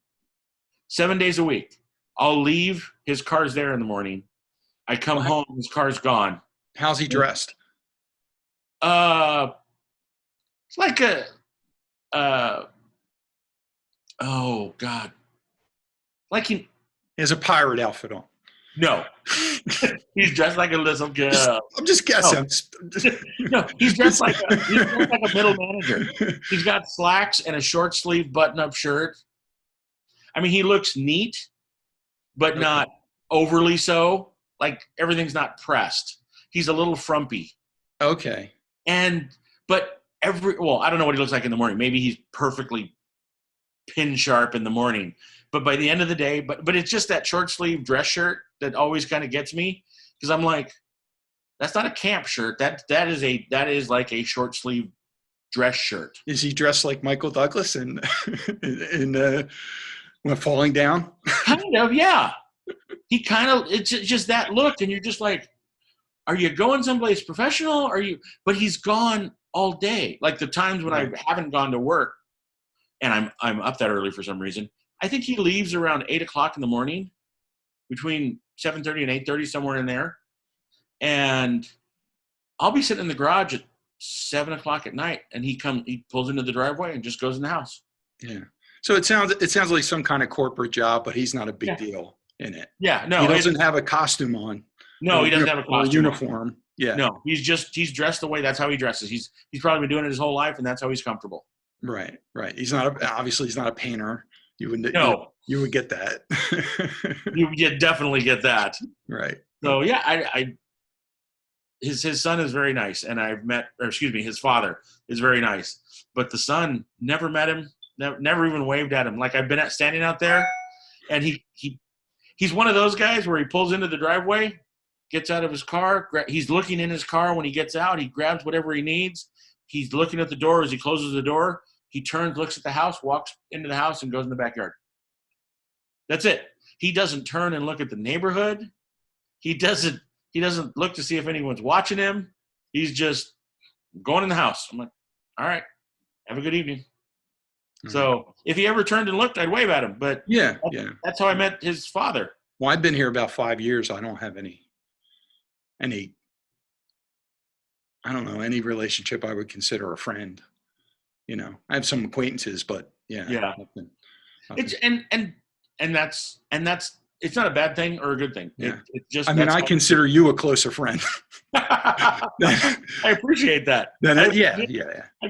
7 days a week. I'll leave, his car's there in the morning. I come home, his car's gone. How's he dressed? It's like oh God. Like he has a pirate outfit on. No. He's dressed like a little girl. I'm just guessing. No, he's dressed like a middle manager. He's got slacks and a short sleeve button-up shirt. I mean, he looks neat, but Okay. not overly so. Like everything's not pressed. He's a little frumpy. Okay. But I don't know what he looks like in the morning. Maybe he's perfectly pin sharp in the morning. But by the end of the day, but it's just that short sleeve dress shirt that always kind of gets me, because I'm like, that's not a camp shirt. That is like a short sleeve dress shirt. Is he dressed like Michael Douglas in when Falling Down? Kind of, yeah. It's just that look, and you're just like, are you going someplace professional? But he's gone all day. Like the times when I haven't gone to work, and I'm up that early for some reason. I think he leaves around 8:00 in the morning, between 7:30 and 8:30, somewhere in there. And I'll be sitting in the garage at 7:00 at night, and he pulls into the driveway and just goes in the house. Yeah. So it sounds like some kind of corporate job, but he's not a big deal in it. Yeah. No. He doesn't have a costume on. No, he doesn't have a costume. Or a uniform. On. Yeah. No, he's dressed the way. That's how he dresses. He's probably been doing it his whole life, and that's how he's comfortable. Right. He's not a painter. You would get that. you definitely get that. Right. So yeah, his son is very nice, and his father is very nice, but the son, never met him, never even waved at him. Like I've been standing out there, and he's one of those guys where he pulls into the driveway, gets out of his car, he's looking in his car when he gets out, he grabs whatever he needs, he's looking at the door as he closes the door. He turns, looks at the house, walks into the house, and goes in the backyard. That's it. He doesn't turn and look at the neighborhood. He doesn't look to see if anyone's watching him. He's just going in the house. I'm like, all right, have a good evening. Mm-hmm. So if he ever turned and looked, I'd wave at him. But that's how I met his father. Well, I've been here about 5 years. I don't have any relationship I would consider a friend. You know, I have some acquaintances, but yeah. Nothing. And that's it's not a bad thing or a good thing. Yeah. It just. I mean, I consider you a closer friend. I appreciate that. Yeah.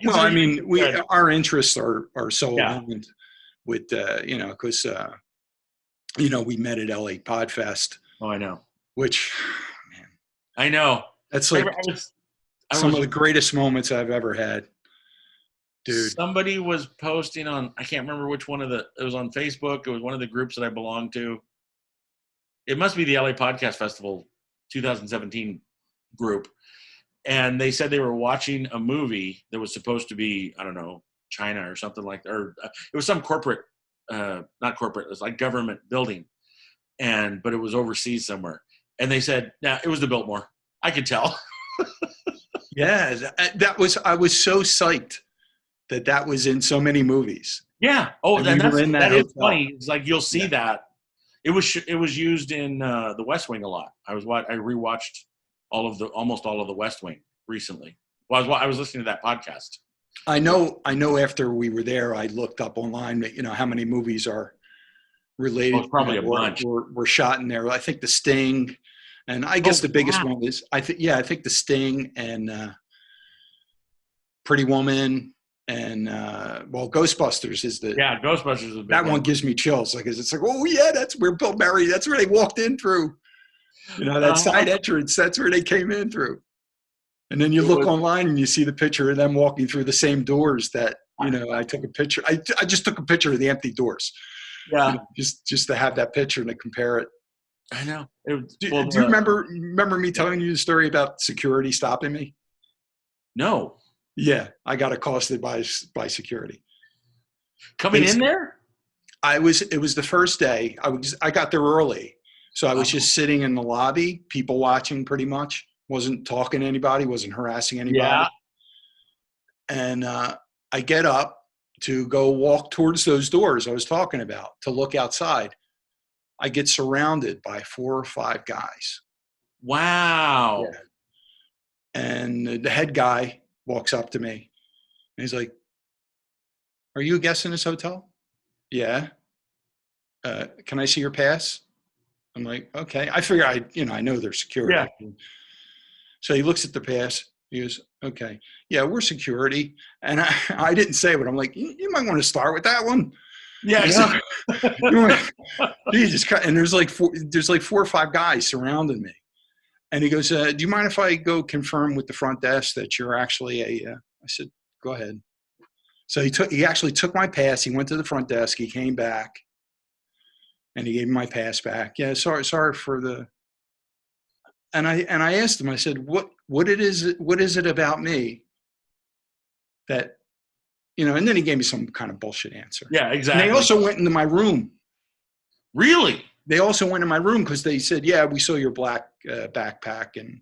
Well, I mean, our interests are so aligned with because we met at LA Podfest. Oh, I know. Which, man, I know. That's like some of the greatest moments I've ever had. Dude. Somebody was posting on, I can't remember which one it was on Facebook. It was one of the groups that I belong to. It must be the LA Podcast Festival 2017 group. And they said they were watching a movie that was supposed to be, I don't know, China or something like that. Or it was some corporate, not corporate, it was like government building. But it was overseas somewhere. And they said, it was the Biltmore. I could tell. Yeah, I was so psyched that was in so many movies. Yeah. Oh, and that is funny. It's like you'll see that. It was used in The West Wing a lot. I rewatched almost all of The West Wing recently. Well, I was listening to that podcast. I know. After we were there, I looked up online. How many movies are related? Probably a bunch. Were shot in there. I think The Sting, and I guess the biggest one is I think The Sting and Pretty Woman. And Ghostbusters is Ghostbusters is that one gives me chills because it's like, oh yeah, that's where Bill Murray, that's where they walked in through, that side entrance, that's where they came in through. And then you look online and you see the picture of them walking through the same doors that I took a picture. I just took a picture of the empty doors. Yeah, just to have that picture and to compare it. I know. Do you remember me telling you the story about security stopping me? No. Yeah, I got accosted by security. Coming in there? It was the first day. I got there early. So I was just sitting in the lobby, people watching pretty much. Wasn't talking to anybody, wasn't harassing anybody. Yeah. And I get up to go walk towards those doors I was talking about to look outside. I get surrounded by 4 or 5 guys. Wow. Yeah. And the head guy walks up to me and he's like, "Are you a guest in this hotel?" "Yeah." Can I see your pass?" I'm like, okay. I figure I know they're security. Yeah. So he looks at the pass. He goes, okay, yeah, we're security. And I didn't say, but I'm like, you might want to start with that one. Yeah. You know? Jesus Christ. And there's like 4 or 5 guys surrounding me. And he goes, do you mind if I go confirm with the front desk that you're actually I said, go ahead. So he actually took my pass. He went to the front desk. He came back and he gave me my pass back. Yeah, sorry for the. And I asked him, I said, what is it about me that, and then he gave me some kind of bullshit answer. Yeah, exactly. And they also went into my room. Really? They also went in my room because they said, yeah, we saw your black backpack and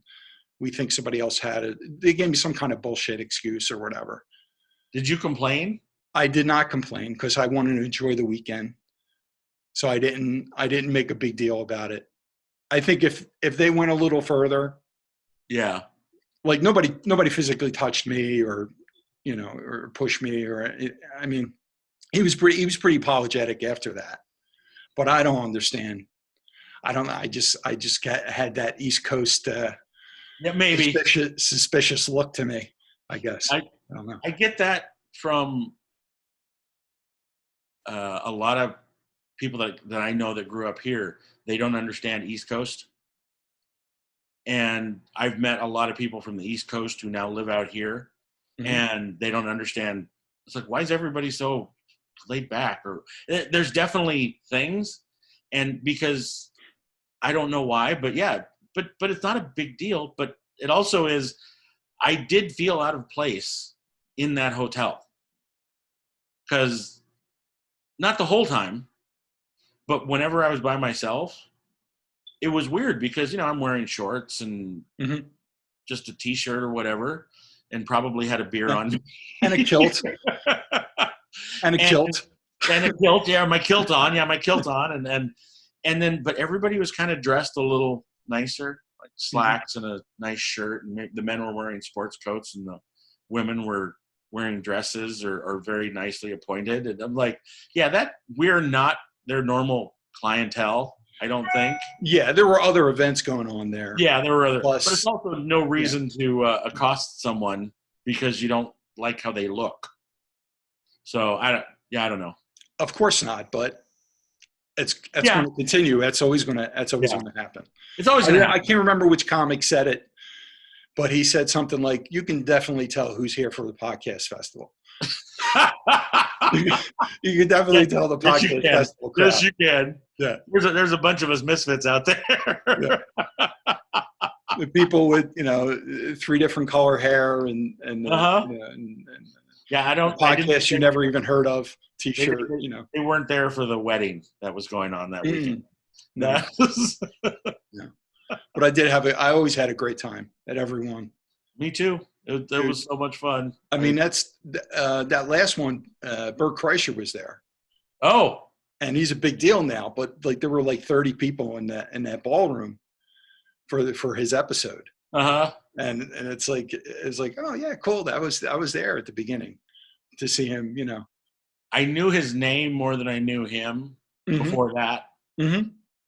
we think somebody else had it. They gave me some kind of bullshit excuse or whatever. Did you complain? I did not complain because I wanted to enjoy the weekend. So I didn't make a big deal about it. I think if they went a little further, yeah, like nobody physically touched me or or pushed me I mean, he was pretty apologetic after that. But I don't understand. I don't know. I just had that East Coast maybe suspicious look to me, I guess. I don't know. I get that from a lot of people that I know that grew up here. They don't understand East Coast. And I've met a lot of people from the East Coast who now live out here, and they don't understand. It's like, why is everybody so laid back? Or there's definitely things, and because I don't know why, but yeah, but it's not a big deal. But it also is, I did feel out of place in that hotel because not the whole time, but whenever I was by myself, it was weird because, I'm wearing shorts and just a t-shirt or whatever, and probably had a beer on me. And a kilt. And a kilt. And a kilt. Yeah, my kilt on. Yeah, my kilt on. And then, but everybody was kind of dressed a little nicer, like slacks and a nice shirt. And the men were wearing sports coats and the women were wearing dresses or very nicely appointed. And I'm like, yeah, we're not their normal clientele, I don't think. Yeah, there were other events going on there. Yeah, there were other. But it's also no reason to accost someone because you don't like how they look. So I don't know. Of course not, but that's going to continue. That's always going to happen. It's always going to happen. I can't remember which comic said it, but he said something like, "You can definitely tell who's here for the podcast festival." You can definitely tell the podcast festival crowd. Yes, you can. Yeah, there's a bunch of us misfits out there. Yeah. The people with 3 different color hair and yeah, I don't podcast you never even heard of T-shirt. They weren't there for the wedding that was going on that weekend. No. No. But I always had a great time at every one. Me too. It was so much fun. I mean, that's that last one. Bert Kreischer was there. Oh, and he's a big deal now. But like there were like 30 people in that ballroom for his episode. And it's like oh yeah, cool. I was there at the beginning to see him. I knew his name more than I knew him before that.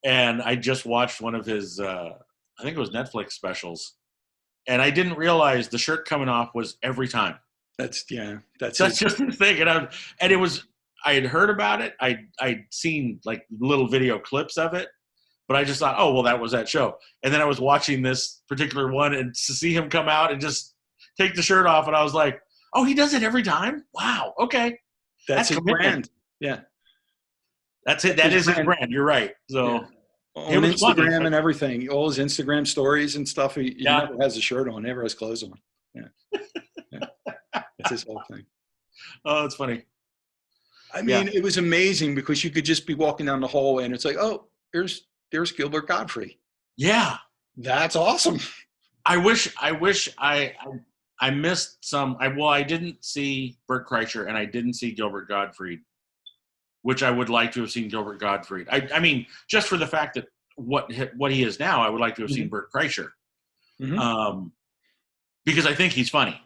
And I just watched one of his I think it was Netflix specials. And I didn't realize the shirt coming off was every time. That's just the thing. And it was, I had heard about it. I'd seen like little video clips of it, but I just thought, oh, well, that was that show. And then I was watching this particular one and to see him come out and just take the shirt off. And I was like, oh, he does it every time. Wow. Okay. That's his brand. Yeah. That's it. That is his brand. You're right. So. Yeah. On Instagram and everything, all his Instagram stories and stuff. He never has a shirt on, never has clothes on. Yeah. That's his whole thing. Oh, it's funny. I mean, it was amazing because you could just be walking down the hallway and it's like, oh, there's Gilbert Gottfried. Yeah, that's awesome. I wish I missed some. I didn't see Bert Kreischer and I didn't see Gilbert Gottfried, which I would like to have seen Gilbert Gottfried. I mean, just for the fact that what he is now, I would like to have seen Bert Kreischer, because I think he's funny.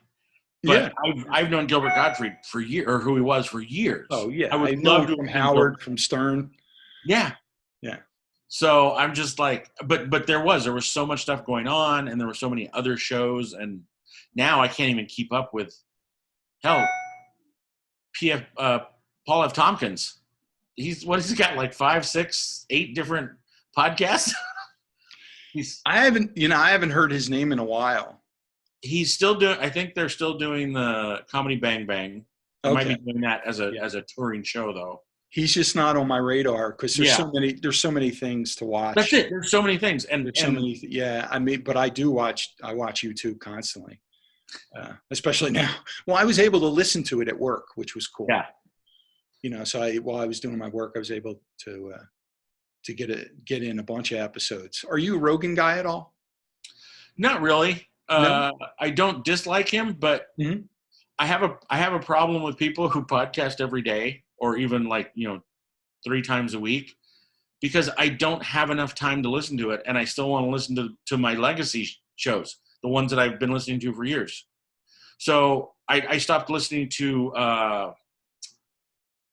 But I've known Gilbert Gottfried for years, or who he was for years. Oh yeah, I would love to from Howard, from Stern. Yeah. So I'm just like, but there was so much stuff going on, and there were so many other shows, and now I can't even keep up with hell. Paul F. Tompkins. He's got like 5, 6, 8 different podcasts. I haven't heard his name in a while. He's still doing. I think they're still doing the Comedy Bang Bang. They might be doing that as a touring show though. He's just not on my radar because there's so many things to watch. That's it. There's so many things, and there's so many. Yeah, I mean, but I watch YouTube constantly, especially now. Well, I was able to listen to it at work, which was cool. Yeah. So while I was doing my work, I was able to get in a bunch of episodes. Are you a Rogan guy at all? Not really. No? I don't dislike him, but I have a problem with people who podcast every day or even 3 times a week, because I don't have enough time to listen to it, and I still want to listen to my legacy shows, the ones that I've been listening to for years. So I stopped listening to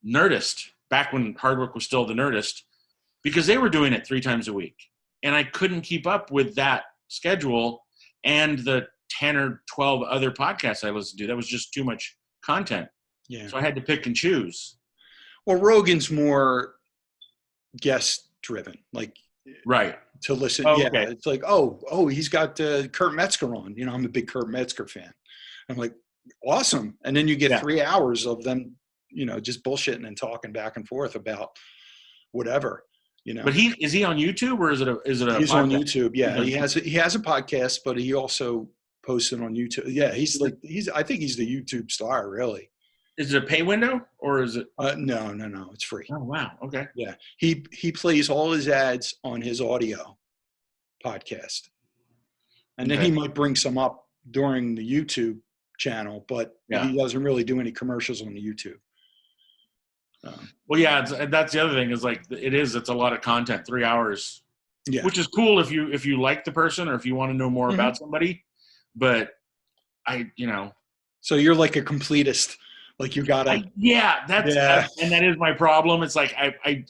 Nerdist back when Hardwork was still the Nerdist, because they were doing it 3 times a week, and I couldn't keep up with that schedule and the 10 or 12 other podcasts I listened to. That was just too much content. Yeah. So I had to pick and choose. Well, Rogan's more guest driven, right, to listen. Oh, yeah, okay. It's like, he's got Kurt Metzger on. I'm a big Kurt Metzger fan. I'm like, awesome. And then you get 3 hours of them, just bullshitting and talking back and forth about whatever. But is he on YouTube, or is it a he's podcast? On YouTube. Yeah, he has a podcast, but he also posted on YouTube. Yeah, I think he's the YouTube star, really. Is it a pay window, or is it? No, it's free. Oh wow, okay. Yeah, he plays all his ads on his audio podcast, and then he might bring some up during the YouTube channel, but he doesn't really do any commercials on the YouTube. Well, yeah, that's the other thing is it's a lot of content, 3 hours, which is cool if you like the person or if you want to know more about somebody. But so you're like a completist, like you gotta. And that is my problem. It's like I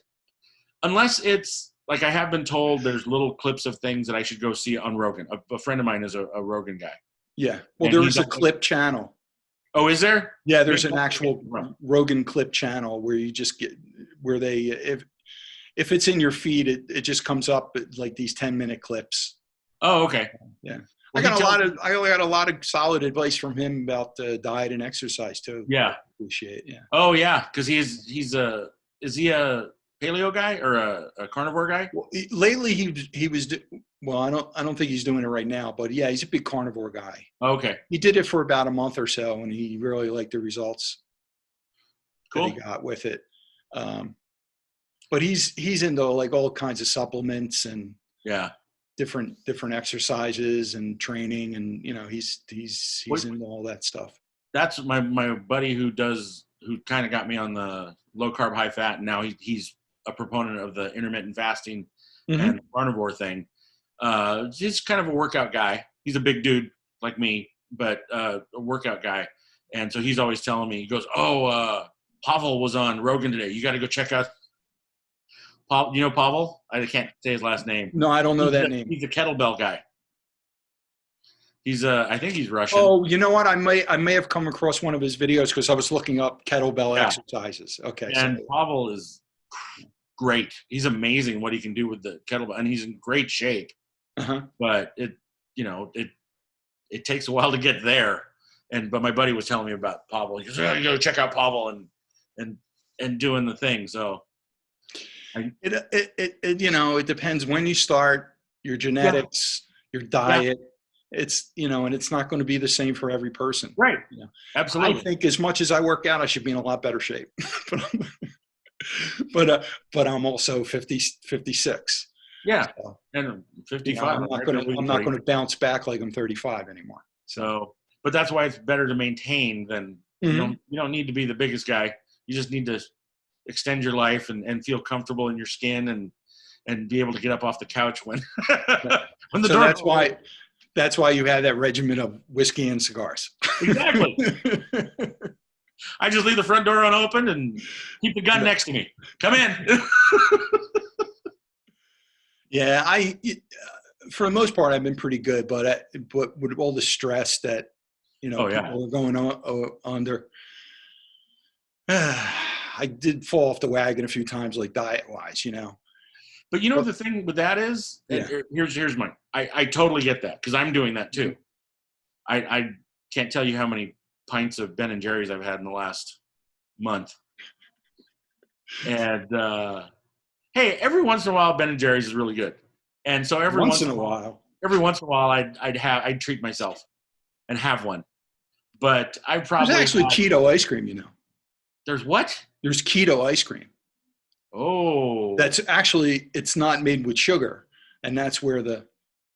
unless it's like I have been told there's little clips of things that I should go see on Rogan. A friend of mine is a Rogan guy. Yeah, well, there's a clip channel. Oh, is there? Yeah, there's an actual Rogan clip channel where you just get if it's in your feed, it just comes up like these 10-minute clips. Oh, okay. Yeah, well, I got a lot of solid advice from him about diet and exercise too. Yeah, appreciate. Yeah. Oh yeah, because is he a paleo guy or a carnivore guy? Well, lately he was. Well, I don't think he's doing it right now, but yeah, he's a big carnivore guy. Okay. He did it for about a month or so, and he really liked the results that he got with it. But he's into all kinds of supplements and different exercises and training, and he's into all that stuff. That's my buddy who kind of got me on the low carb, high fat, and now he's a proponent of the intermittent fasting and the carnivore thing. He's kind of a workout guy. He's a big dude like me, but a workout guy. And so he's always telling me, he goes, Pavel was on Rogan today. You got to go check out Pavel. You know Pavel? I can't say his last name. No, I don't know that name. He's a kettlebell guy. He's I think he's Russian. Oh, you know what? I may have come across one of his videos because I was looking up kettlebell exercises. Okay. And Pavel is great. He's amazing what he can do with the kettlebell, and he's in great shape. But it takes a while to get there. But my buddy was telling me about Pavel. He goes, you go check out Pavel and doing the thing. So it depends when you start, your genetics, your diet. It's and it's not going to be the same for every person. Right. Absolutely. I think as much as I work out, I should be in a lot better shape. but I'm also 56. Yeah, so, and 55. I'm not going to bounce back like I'm 35 anymore. So, but that's why it's better to maintain than you don't need to be the biggest guy. You just need to extend your life and feel comfortable in your skin and be able to get up off the couch when the door. That's why you have that regimen of whiskey and cigars. Exactly. I just leave the front door unopened and keep the gun next to me. Come in. Yeah, for the most part, I've been pretty good, but with all the stress that Oh yeah. people are going under, I did fall off the wagon a few times, like diet wise, But you know But the thing with that is, yeah, here's mine. I totally get that because I'm doing that too. I can't tell you how many pints of Ben and Jerry's I've had in the last month. And hey, every once in a while Ben and Jerry's is really good. And so once in a while. every once in a while I'd treat myself and have one. But I There's probably actually keto ice cream. There's what? There's keto ice cream. Oh. That's actually, it's not made with sugar, and that's where the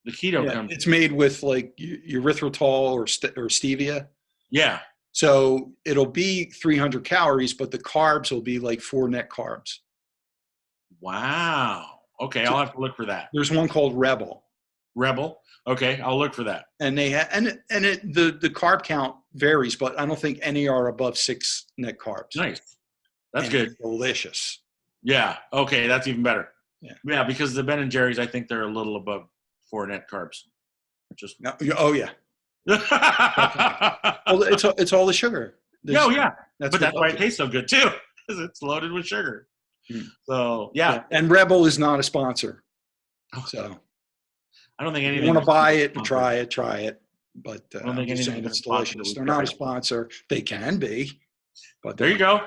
keto comes. It's made with like erythritol or stevia. Yeah. So it'll be 300 calories, but the carbs will be like 4 net carbs. Wow. Okay, I'll have to look for that. There's one called Rebel. Rebel. Okay, I'll look for that. And they the carb count varies, but I don't think any are above 6 net carbs. Nice. That's good. Delicious. Yeah. Okay, that's even better. Yeah. Yeah, because the Ben and Jerry's, I think they're a little above 4 net carbs. Just. No, oh yeah. Well, it's all the sugar. Oh yeah. But that's why it tastes so good too, because it's loaded with sugar. So yeah. And Rebel is not a sponsor. So I don't think anything. If you want to buy it and try it. But I'm just saying it's delicious. They're not a sponsor. They can be. But there you go.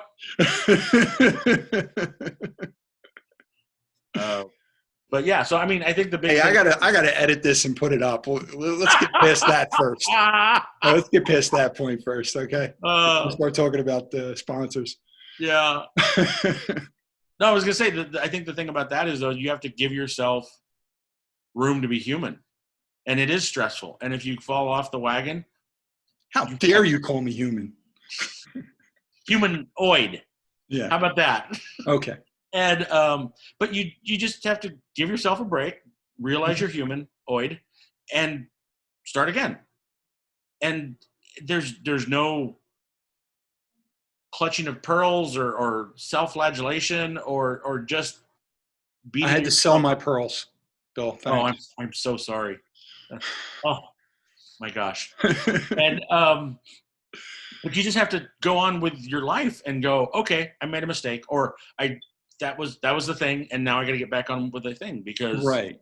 But yeah, so I mean, I think the big. Hey, I gotta edit this and put it up. Let's get past that first. Let's get past that point first, okay? We'll start talking about the sponsors. Yeah. No, I was gonna say that I think the thing about that is though you have to give yourself room to be human, and it is stressful. And if you fall off the wagon, how dare you call me human? Humanoid. Yeah. How about that? Okay. And but you just have to give yourself a break, realize you're humanoid, and start again. And there's no clutching of pearls or self-flagellation or just beating. I had to sell my pearls, Bill. Thanks. I'm so sorry. Oh my gosh. And but you just have to go on with your life and go, okay, I made a mistake, or that was the thing, and now I got to get back on with the thing because right.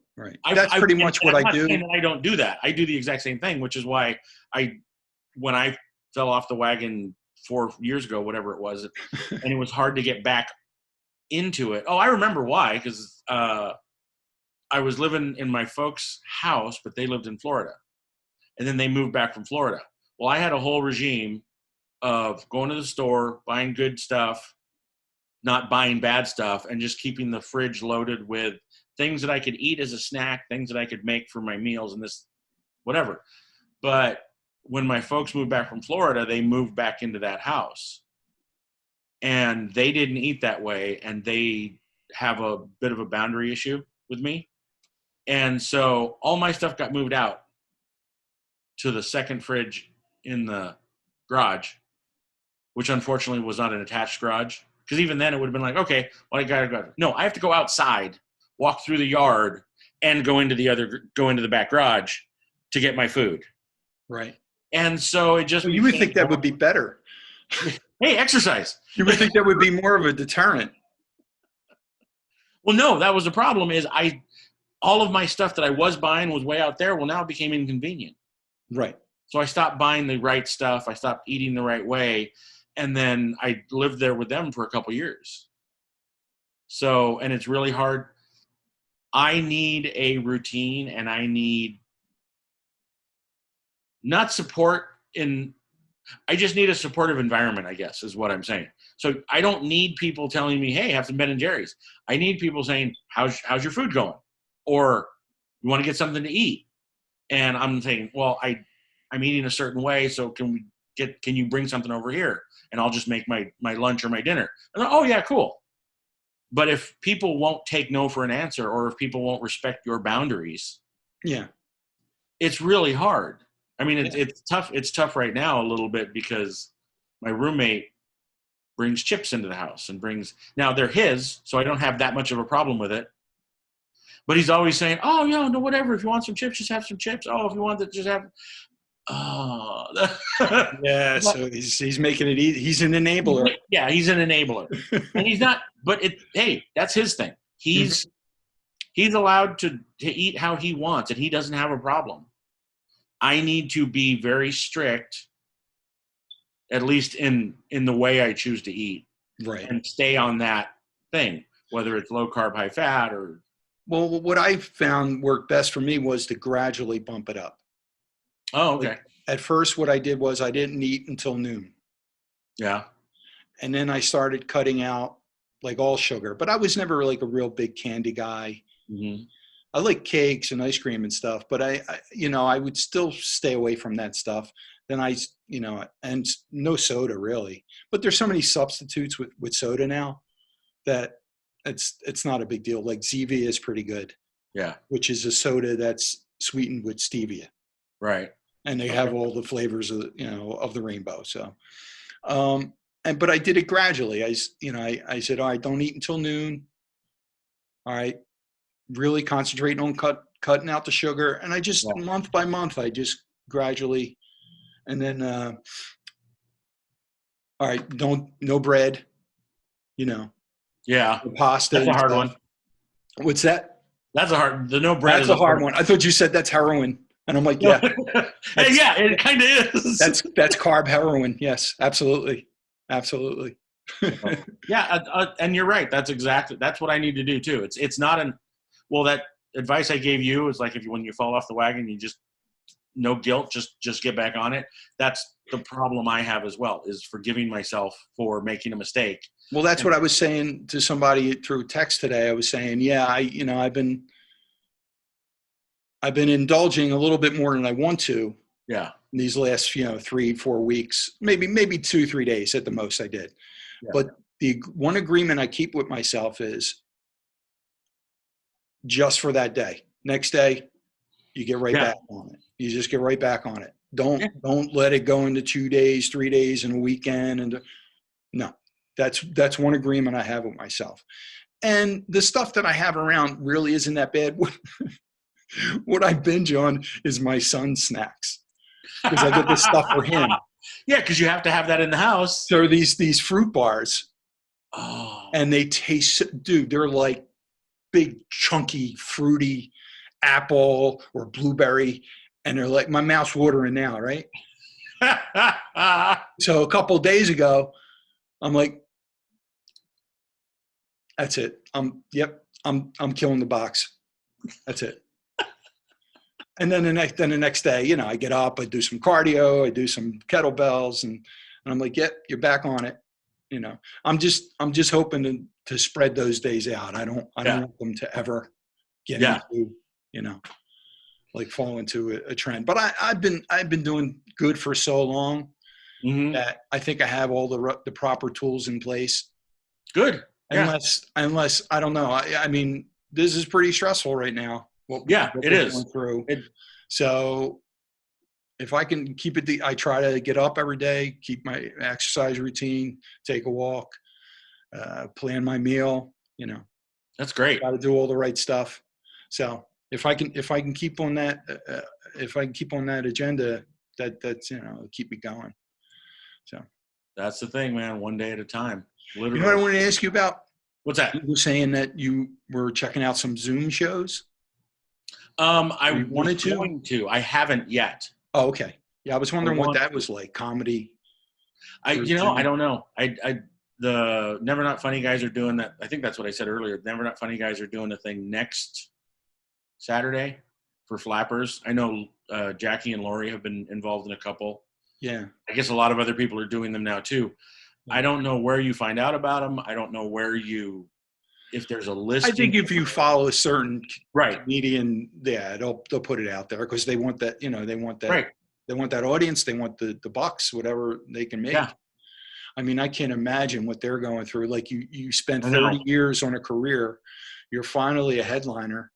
That's pretty much what I do. And I don't do that. I do the exact same thing, which is why when I fell off the wagon 4 years ago, whatever it was, and it was hard to get back into it. Oh, I remember why, because I was living in my folks' house, but they lived in Florida, and then they moved back from Florida. Well, I had a whole regime of going to the store, buying good stuff, not buying bad stuff, and just keeping the fridge loaded with things that I could eat as a snack, things that I could make for my meals and this, whatever. But when my folks moved back from Florida, they moved back into that house. And they didn't eat that way, and they have a bit of a boundary issue with me. And so all my stuff got moved out to the second fridge in the garage, which unfortunately was not an attached garage. Because even then it would have been like, okay, well, I gotta go. No, I have to go outside, walk through the yard, and go into the back garage to get my food. Right. And so it just. Well, you would think that would be better. Hey, exercise. You would think that would be more of a deterrent. Well, no, that was the problem. Is all of my stuff that I was buying was way out there. Well, now it became inconvenient. Right. So I stopped buying the right stuff. I stopped eating the right way. And then I lived there with them for a couple years. So, and it's really hard. I need a routine, and I need not support I just need a supportive environment, I guess, is what I'm saying. So I don't need people telling me, hey, have some Ben and Jerry's. I need people saying, how's your food going? Or you want to get something to eat? And I'm saying, well, I'm eating a certain way, so can you bring something over here? And I'll just make my lunch or my dinner. And oh yeah, cool. But if people won't take no for an answer, or if people won't respect your boundaries, yeah, it's really hard. I mean, it's tough. It's tough right now a little bit because my roommate brings chips into the house and now they're his, so I don't have that much of a problem with it. But he's always saying, "Oh, no, whatever. If you want some chips, just have some chips. Oh, if you want to, just have." Oh, Yeah, but, so he's making it easy. He's an enabler. yeah, he's an enabler, and he's not. But hey, that's his thing. Mhm. He's allowed to eat how he wants, and he doesn't have a problem. I need to be very strict, at least in the way I choose to eat, Right. and stay on that thing, whether it's low carb, high fat, or. Well, what I found worked best for me was to gradually bump it up. Oh, Like okay. at first, what I did was I didn't eat until noon. Yeah. And then I started cutting out like all sugar, but I was never like a real big candy guy. Mm-hmm. I like cakes and ice cream and stuff, but I would still stay away from that stuff. Then and no soda really, but there's so many substitutes with soda now that it's not a big deal. Like Zevia is pretty good, Yeah. which is a soda that's sweetened with stevia. Right. And they Okay. have all the flavors of the rainbow. So, but I did it gradually. I said, all right, don't eat until noon. All right, really concentrating on cutting out the sugar. And I just Yeah. month by month, I just gradually, and then, all right, no bread, no Yeah. pasta That's a and hard stuff. one. What's that? That's a hard. The no bread That's is a a hard hard one. I thought you said that's heroin. And I'm like, one. yeah, Hey, that's, yeah, it kind of is. that's carb heroin. Yes, absolutely. Absolutely. Yeah, and you're right. That's what I need to do too. It's not that advice I gave you is like when you fall off the wagon, you just no guilt, just get back on it. That's the problem I have as well, is forgiving myself for making a mistake. Well, that's what I was saying to somebody through text today. I was saying, yeah, I've been indulging a little bit more than I want to. Yeah. In these last 3-4 weeks, maybe 2-3 days at the most I did. Yeah. But the one agreement I keep with myself is just for that day. Next day, you get right back on it. You just get right back on it. Don't let it go into 2 days, 3 days, and a weekend. And no, that's one agreement I have with myself. And the stuff that I have around really isn't that bad. What I binge on is my son's snacks because I get this stuff for him. Yeah, because you have to have that in the house. So these fruit bars, Oh. and they taste, dude, they're like big, chunky, fruity apple or blueberry, and they're like, my mouth's watering now, right? So a couple of days ago, I'm like, that's it. I'm killing the box. That's it. And then the next day, I get up, I do some cardio, I do some kettlebells, and I'm like, yep, you're back on it. I'm just hoping to spread those days out. I don't want them to ever get into, like fall into a trend. But I've been doing good for so long that I think I have all the proper tools in place. Good. Yeah. Unless I don't know. I mean, this is pretty stressful right now. What it is. Going through. So if I can keep it, I try to get up every day, keep my exercise routine, take a walk, plan my meal. That's great. Got to do all the right stuff. So if I can keep on that, agenda, that's keep me going. So that's the thing, man. One day at a time. Literally. You know what I wanted to ask you about? What's that? You were saying that you were checking out some Zoom shows. I wanted to. I haven't yet. Oh, okay. Yeah, I was wondering what that was like. Comedy. I don't know. The Never Not Funny guys are doing that. I think that's what I said earlier. Never Not Funny guys are doing a thing next Saturday for flappers. I know Jackie and Lori have been involved in a couple. Yeah. I guess a lot of other people are doing them now too. I don't know where you find out about them. I don't know if there's a list. I think if you follow a certain right comedian, yeah, they'll put it out there because they want that, they want that, right. They want that audience. They want the bucks, whatever they can make. Yeah. I mean, I can't imagine what they're going through. Like you spent 30 years on a career. You're finally a headliner.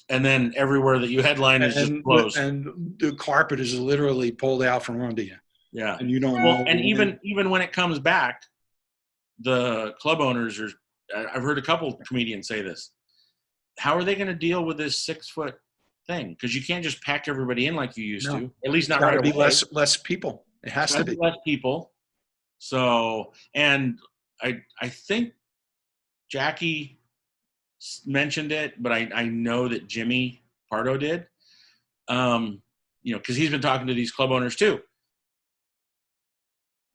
And then everywhere that you headline is just closed. And the carpet is literally pulled out from under you. Yeah. And you don't know. And even when it comes back, the club owners I've heard a couple comedians say this. how are they going to deal with this 6-foot thing? Because you can't just pack everybody in like you used to. At least not right away. It's got to be less people. It has to be less people. So, and I think Jackie mentioned it, but I know that Jimmy Pardo did. Because he's been talking to these club owners too.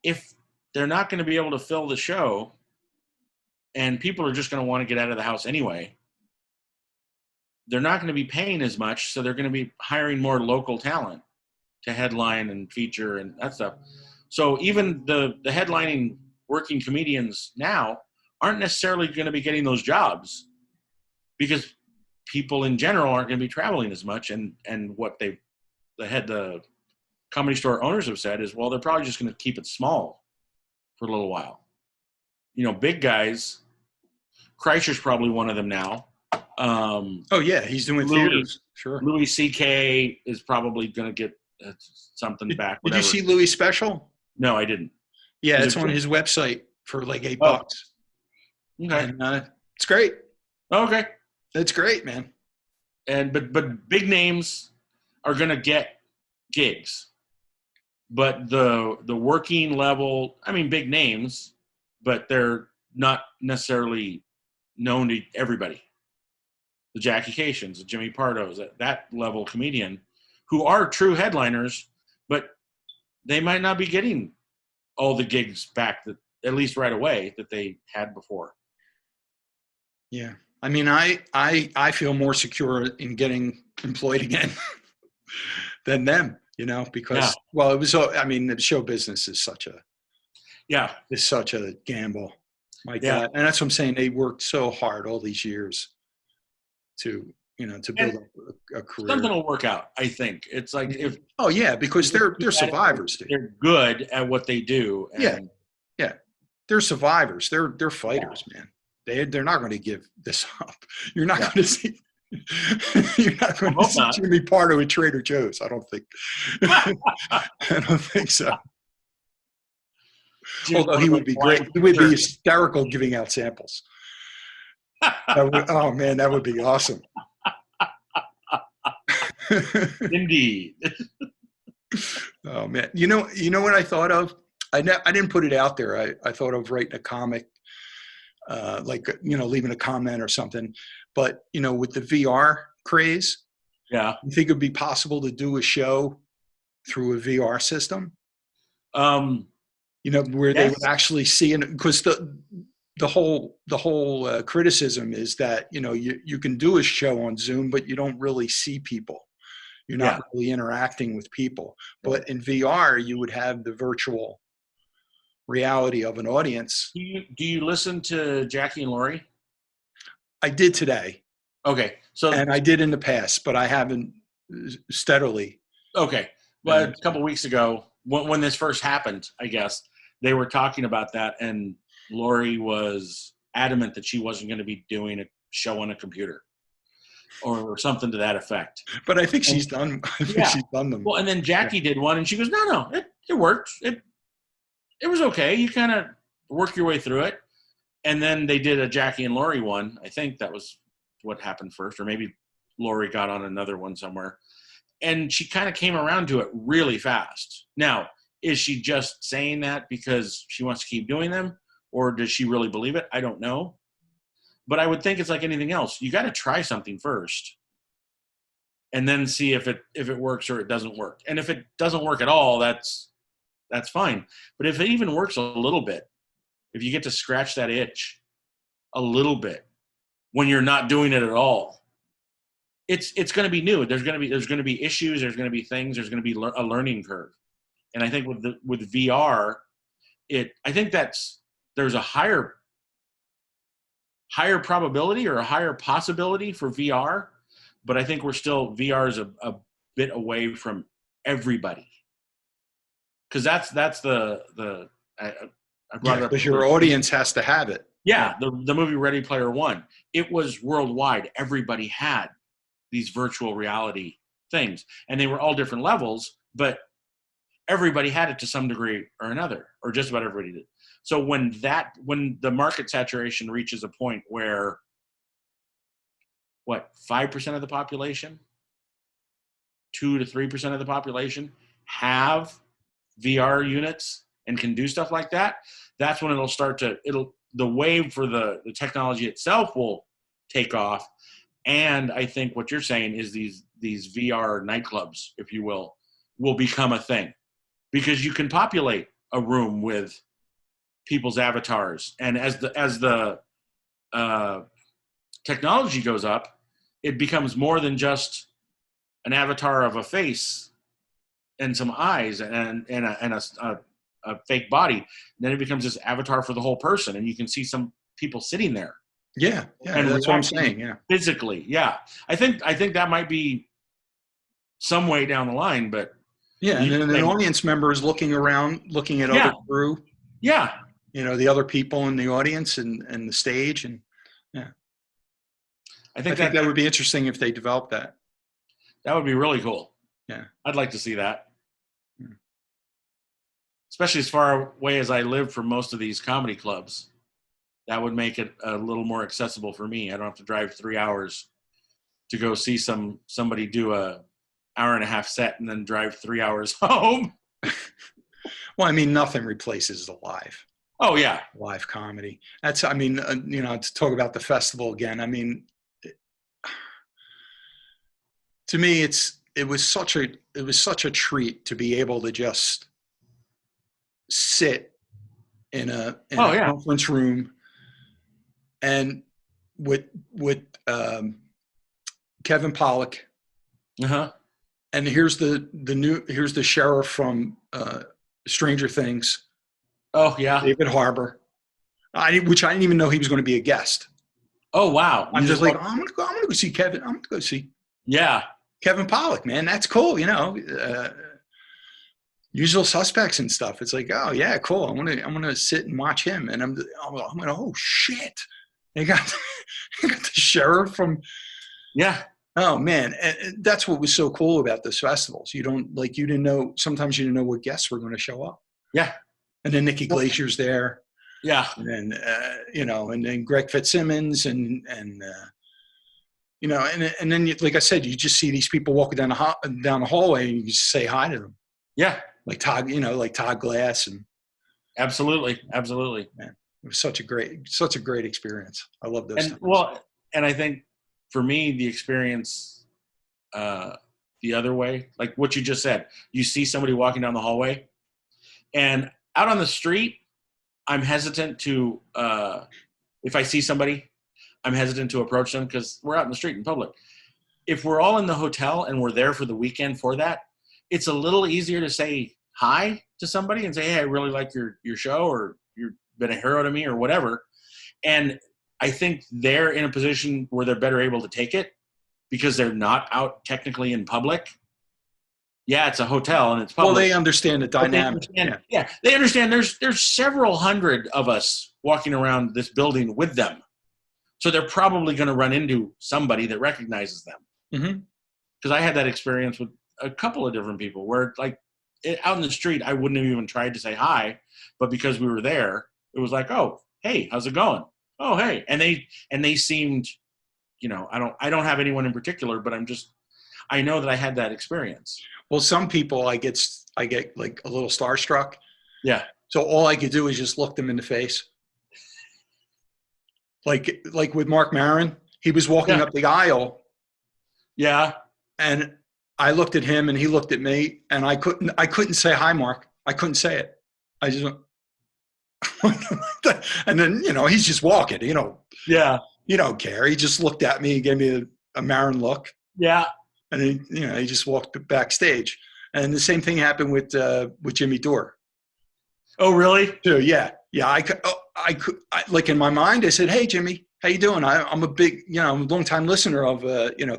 If they're not going to be able to fill the show, and people are just going to want to get out of the house anyway, they're not going to be paying as much, so they're going to be hiring more local talent to headline and feature and that stuff. So even the headlining working comedians now aren't necessarily going to be getting those jobs because people in general aren't going to be traveling as much. And what the Comedy Store owners have said is, well, they're probably just going to keep it small for a little while. Big guys, Kreischer's probably one of them now. Oh yeah, he's doing theaters. Sure. Louis C.K. is probably going to get something back. Did you see Louis' special? No, I didn't. Yeah, it's on his website for like $8. Okay, and it's great. Okay, it's great, man. And but big names are going to get gigs, but the working level, I mean, big names, but they're not necessarily known to everybody. The Jackie Cations, the Jimmy Pardos, that level comedian, who are true headliners, but they might not be getting all the gigs back, that at least right away, that they had before. Yeah. I mean, I feel more secure in getting employed again than them, because, well, it was, I mean, the show business is such a gamble. My God. And that's what I'm saying. They worked so hard all these years to build up a career. Something will work out, I think. It's like because they're survivors, dude. They're good at what they do. And yeah. They're survivors. They're fighters, man. They're not going to give this up. You're not going to see. You're not going to see Jimmy Pardo at Trader Joe's. I don't think. I don't think so. Although he would be great. He would be hysterical giving out samples. Oh man, that would be awesome. Indeed. Oh man, you know what I thought of? I didn't put it out there. I thought of writing a comic, leaving a comment or something. But with the VR craze, you think it'd be possible to do a show through a VR system? Where they would actually see it, because the whole criticism is that you can do a show on Zoom, but you don't really see people. You're not really interacting with people. But in VR, you would have the virtual reality of an audience. Do you listen to Jackie and Laurie? I did today. Okay, and I did in the past, but I haven't steadily. Okay, but a couple weeks ago, when this first happened, I guess they were talking about that, and Laurie was adamant that she wasn't going to be doing a show on a computer or something to that effect. But I think she's done. She's done them. Well, and then Jackie did one, and she goes, "No, it worked. It was okay. You kind of work your way through it." And then they did a Jackie and Laurie one. I think that was what happened first, or maybe Laurie got on another one somewhere. And she kind of came around to it really fast. Now, is she just saying that because she wants to keep doing them, or does she really believe it? I don't know. But I would think it's like anything else. You got to try something first and then see if it works or it doesn't work. And if it doesn't work at all, that's fine. But if it even works a little bit, if you get to scratch that itch a little bit when you're not doing it at all, it's going to be new. There's going to be issues. There's going to be things. There's going to be a learning curve. And I think with VR, I think there's a higher probability or a higher possibility for VR, but I think VR is a bit away from everybody. Because that's the I brought it up. Because your audience has to have it. Yeah, the movie Ready Player One, it was worldwide. Everybody had these virtual reality things, and they were all different levels, but everybody had it to some degree or another, or just about everybody did. So when the market saturation reaches a point where what, 5% of the population, 2 to 3% of the population have VR units and can do stuff like that, that's when the wave for the technology itself will take off. And I think what you're saying is these VR nightclubs, if you will become a thing, because you can populate a room with people's avatars. And as the technology goes up, it becomes more than just an avatar of a face and some eyes and a fake body. Then it becomes this avatar for the whole person, and you can see some people sitting there. Yeah, and that's what I'm saying. Yeah, physically, yeah. I think that might be some way down the line, but yeah, and then an audience member is looking around, looking at other crew. Yeah, the other people in the audience and the stage, and yeah. I think that would be interesting if they developed that. That would be really cool. Yeah, I'd like to see that. Especially as far away as I live from most of these comedy clubs. That would make it a little more accessible for me. I don't have to drive 3 hours to go see somebody do a hour-and-a-half set and then drive 3 hours home. Well, I mean, nothing replaces the live. Oh yeah, live comedy. That's, I mean, to talk about the festival again. I mean, to me, it was such a treat to be able to just sit in a conference room and with Kevin Pollak. And here's the sheriff from Stranger Things. Oh yeah, David Harbour. Which I didn't even know he was going to be a guest. Oh wow! I'm just like, I'm gonna go see Kevin. I'm gonna go see. Yeah, Kevin Pollak, man, that's cool. Usual Suspects and stuff. It's like, oh yeah, cool. I'm gonna sit and watch him, and I'm like, oh shit, they got the sheriff from. Yeah. Oh man, and that's what was so cool about those festivals. You didn't know. Sometimes you didn't know what guests were going to show up. Yeah. And then Nikki Glazier's there. Yeah. And then and then Greg Fitzsimmons and then like I said, you just see these people walking down the hallway and you just say hi to them. Yeah. Like Todd Glass and. Absolutely. Man, it was such a great experience. I love those. And I think for me, the experience the other way, like what you just said, you see somebody walking down the hallway, and out on the street, I'm hesitant to, if I see somebody, I'm hesitant to approach them because we're out in the street in public. If we're all in the hotel and we're there for the weekend for that, it's a little easier to say hi to somebody and say, hey, I really like your show, or you've been a hero to me, or whatever. And I think they're in a position where they're better able to take it because they're not out technically in public. Yeah, it's a hotel and it's public. Well, they understand the dynamic. They understand there's several hundred of us walking around this building with them. So they're probably going to run into somebody that recognizes them. Mm-hmm. Because I had that experience with a couple of different people where, like, out in the street, I wouldn't have even tried to say hi, but because we were there, it was like, oh, hey, how's it going? Oh, hey. And they seemed, I don't have anyone in particular, but I know that I had that experience. Well, some people I get like a little starstruck. Yeah. So all I could do is just look them in the face. Like with Mark Maron, he was walking up the aisle. Yeah. And I looked at him and he looked at me, and I couldn't say hi, Mark. I couldn't say it. I just went, and then, he's just walking, Yeah. He don't care. He just looked at me and gave me a Maron look. Yeah. And then, he just walked backstage. And the same thing happened with Jimmy Dore. Oh, really? Too, yeah. Yeah. I could, like in my mind, I said, hey, Jimmy, how you doing? I'm a big, I'm a long time listener of,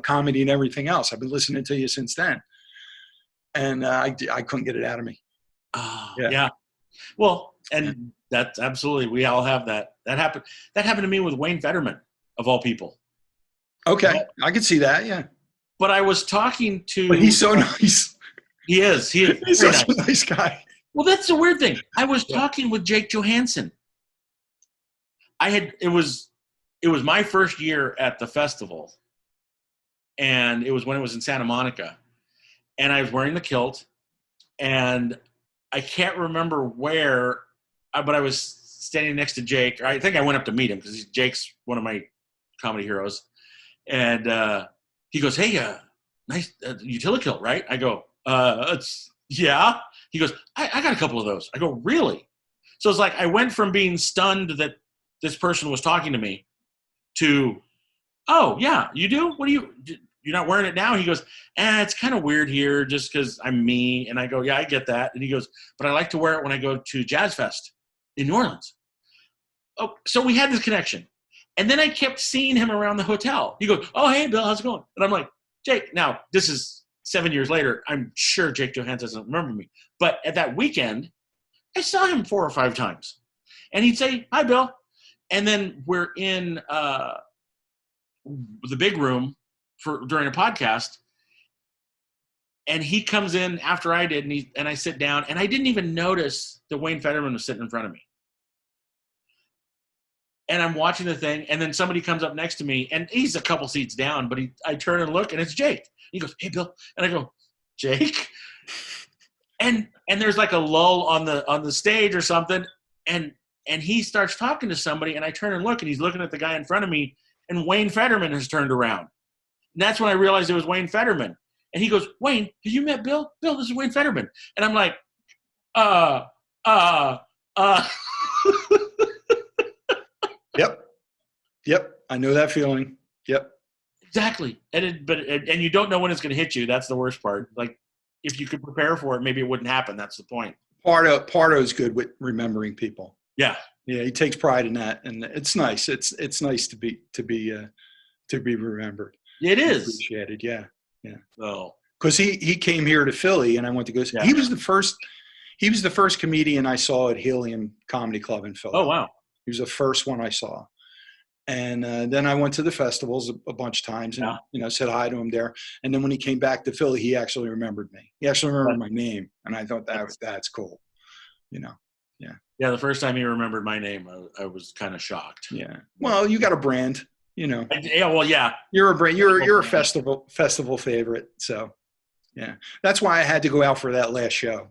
comedy and everything else. I've been listening to you since then. And I couldn't get it out of me. Oh, yeah. Well, and that's absolutely, we all have that. That happened to me with Wayne Fetterman, of all people. Okay. I could see that. Yeah. But I was talking to. But he's so nice. He is. He's such a nice guy. Well, that's the weird thing. I was talking with Jake Johansson. It was my first year at the festival, and it was when it was in Santa Monica, and I was wearing the kilt, and I can't remember where, but I was standing next to Jake. I think I went up to meet him because Jake's one of my comedy heroes, and he goes, "Hey, nice utility kilt, right?" I go, "It's yeah." He goes, I got a couple of those." I go, "Really?" So it's like I went from being stunned that this person was talking to me to, "Oh yeah, you do? What do you're not wearing it now?" He goes, "It's kind of weird here just because I'm me." And I go, "Yeah, I get that." And he goes, "But I like to wear it when I go to Jazz Fest in New Orleans." Oh, so we had this connection. And then I kept seeing him around the hotel. He goes, "Oh, hey, Bill, how's it going?" And I'm like, "Jake," now this is 7 years later. I'm sure Jake Johansson doesn't remember me. But at that weekend, I saw him 4 or 5 times. And he'd say, "Hi, Bill." And then we're in the big room during a podcast. And he comes in after I did, and I sit down, and I didn't even notice that Wayne Federman was sitting in front of me. And I'm watching the thing, and then somebody comes up next to me, and he's a couple seats down, but I turn and look, and it's Jake. He goes, "Hey, Bill," and I go, "Jake?" And there's like a lull on the stage or something, and he starts talking to somebody, and I turn and look, and he's looking at the guy in front of me, and Wayne Federman has turned around. And that's when I realized it was Wayne Federman. And he goes, "Wayne, have you met Bill? Bill, this is Wayne Federman." And I'm like, uh. Yep. I know that feeling. Yep. Exactly. And you don't know when it's going to hit you. That's the worst part. Like, if you could prepare for it, maybe it wouldn't happen. That's the point. Pardo is good with remembering people. Yeah. Yeah, he takes pride in that, and it's nice. It's nice to be remembered. It is appreciated. Yeah. So, because he came here to Philly, and I went to go see. Yeah. He was the first comedian I saw at Helium Comedy Club in Philly. Oh wow. He was the first one I saw. And then I went to the festivals a bunch of times and, said hi to him there. And then when he came back to Philly, he actually remembered me. He actually remembered my name. And I thought that's cool, Yeah. Yeah. The first time he remembered my name, I was kind of shocked. Yeah. Well, you got a brand, Yeah. Well, yeah. You're a brand. You're a festival favorite. So, yeah. That's why I had to go out for that last show.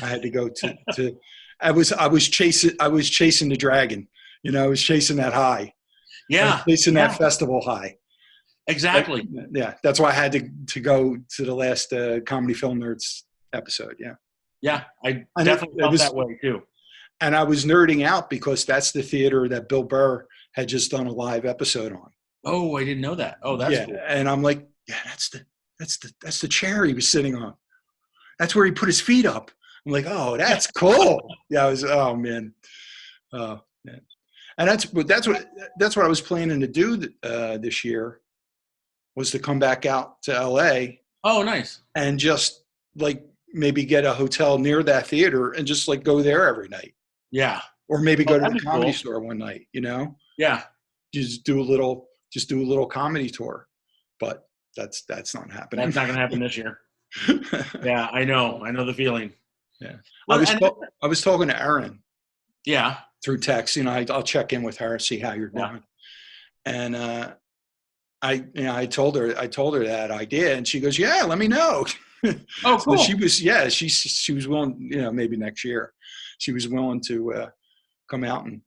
I had to go to I was chasing the dragon. I was chasing that high. Yeah. Chasing that festival high. Exactly. Yeah. That's why I had to go to the last Comedy Film Nerds episode. Yeah. Yeah. I definitely felt that way too. And I was nerding out because that's the theater that Bill Burr had just done a live episode on. Oh, I didn't know that. Oh, that's cool. And I'm like, yeah, that's the chair he was sitting on. That's where he put his feet up. I'm like, oh, that's cool. Yeah, oh man. Oh man. And that's what I was planning to do this year, was to come back out to LA. Oh, nice. And just like maybe get a hotel near that theater and just like go there every night. Yeah. Or maybe go to the Comedy Store one night, Yeah. Just do a little comedy tour. But that's not happening. That's not going to happen this year. Yeah, I know the feeling. Yeah. Well, I was talking to Erin. Yeah. Through text, I'll check in with her, see how you're doing. And I told her that idea, and she goes, "Yeah, let me know." Oh, cool. So she was willing, maybe next year, she was willing to come out and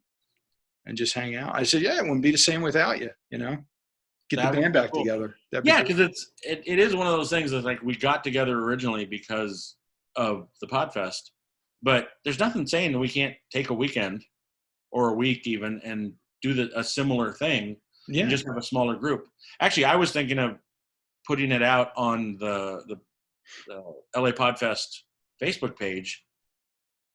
just hang out. I said, "Yeah, it wouldn't be the same without you, Get the band back together." Yeah, because it is one of those things that, like, we got together originally because of the Podfest, but there's nothing saying that we can't take a weekend or a week even and do a similar thing. Yeah. And just have a smaller group. Actually, I was thinking of putting it out on the LA Podfest Facebook page.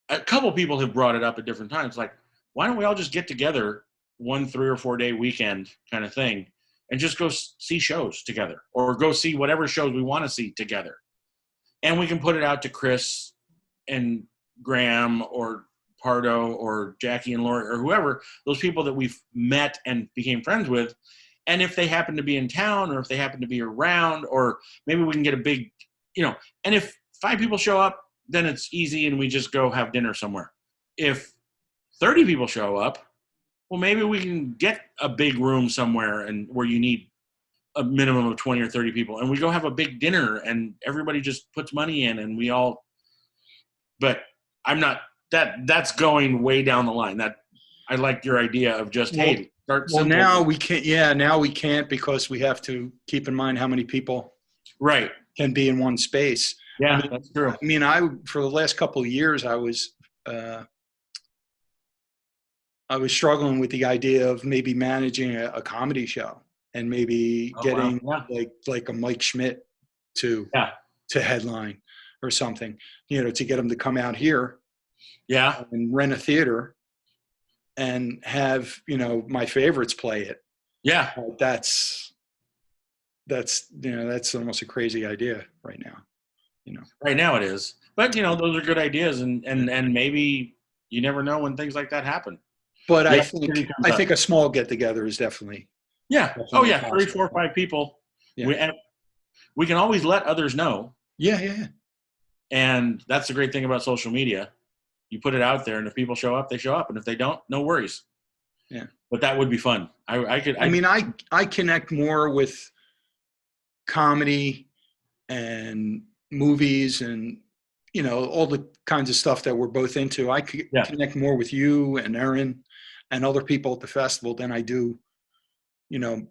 A couple people have brought it up at different times. Like, why don't we all just get together one 3 or 4 day weekend kind of thing and just go see shows together, or go see whatever shows we want to see together. And we can put it out to Chris and Graham or Pardo or Jackie and Lori or whoever, those people that we've met and became friends with. And if they happen to be in town, or if they happen to be around, or maybe we can get a big, and if 5 people show up, then it's easy and we just go have dinner somewhere. If 30 people show up, well, maybe we can get a big room somewhere and where you need a minimum of 20 or 30 people, and we go have a big dinner, and everybody just puts money in, and we all. But I'm not that's going way down the line. That I like your idea of just hey, start simple. Well, now we can't. Yeah, now we can't because we have to keep in mind how many people right can be in one space. Yeah, I mean, that's true. I mean, for the last couple of years, I was struggling with the idea of maybe managing a comedy show and maybe getting like a Mike Schmidt to headline or something, to get them to come out here, and rent a theater and have my favorites play it. Yeah, that's almost a crazy idea right now. Right now it is, but those are good ideas, and maybe you never know when things like that happen. But I think a small get together is definitely definitely 3, 4, 5 people. Yeah. We can always let others know. Yeah. And that's the great thing about social media. You put it out there, and if people show up, they show up, and if they don't, no worries. Yeah. But that would be fun. I connect more with comedy and movies and all the kinds of stuff that we're both into. I connect more with you and Erin and other people at the festival than I do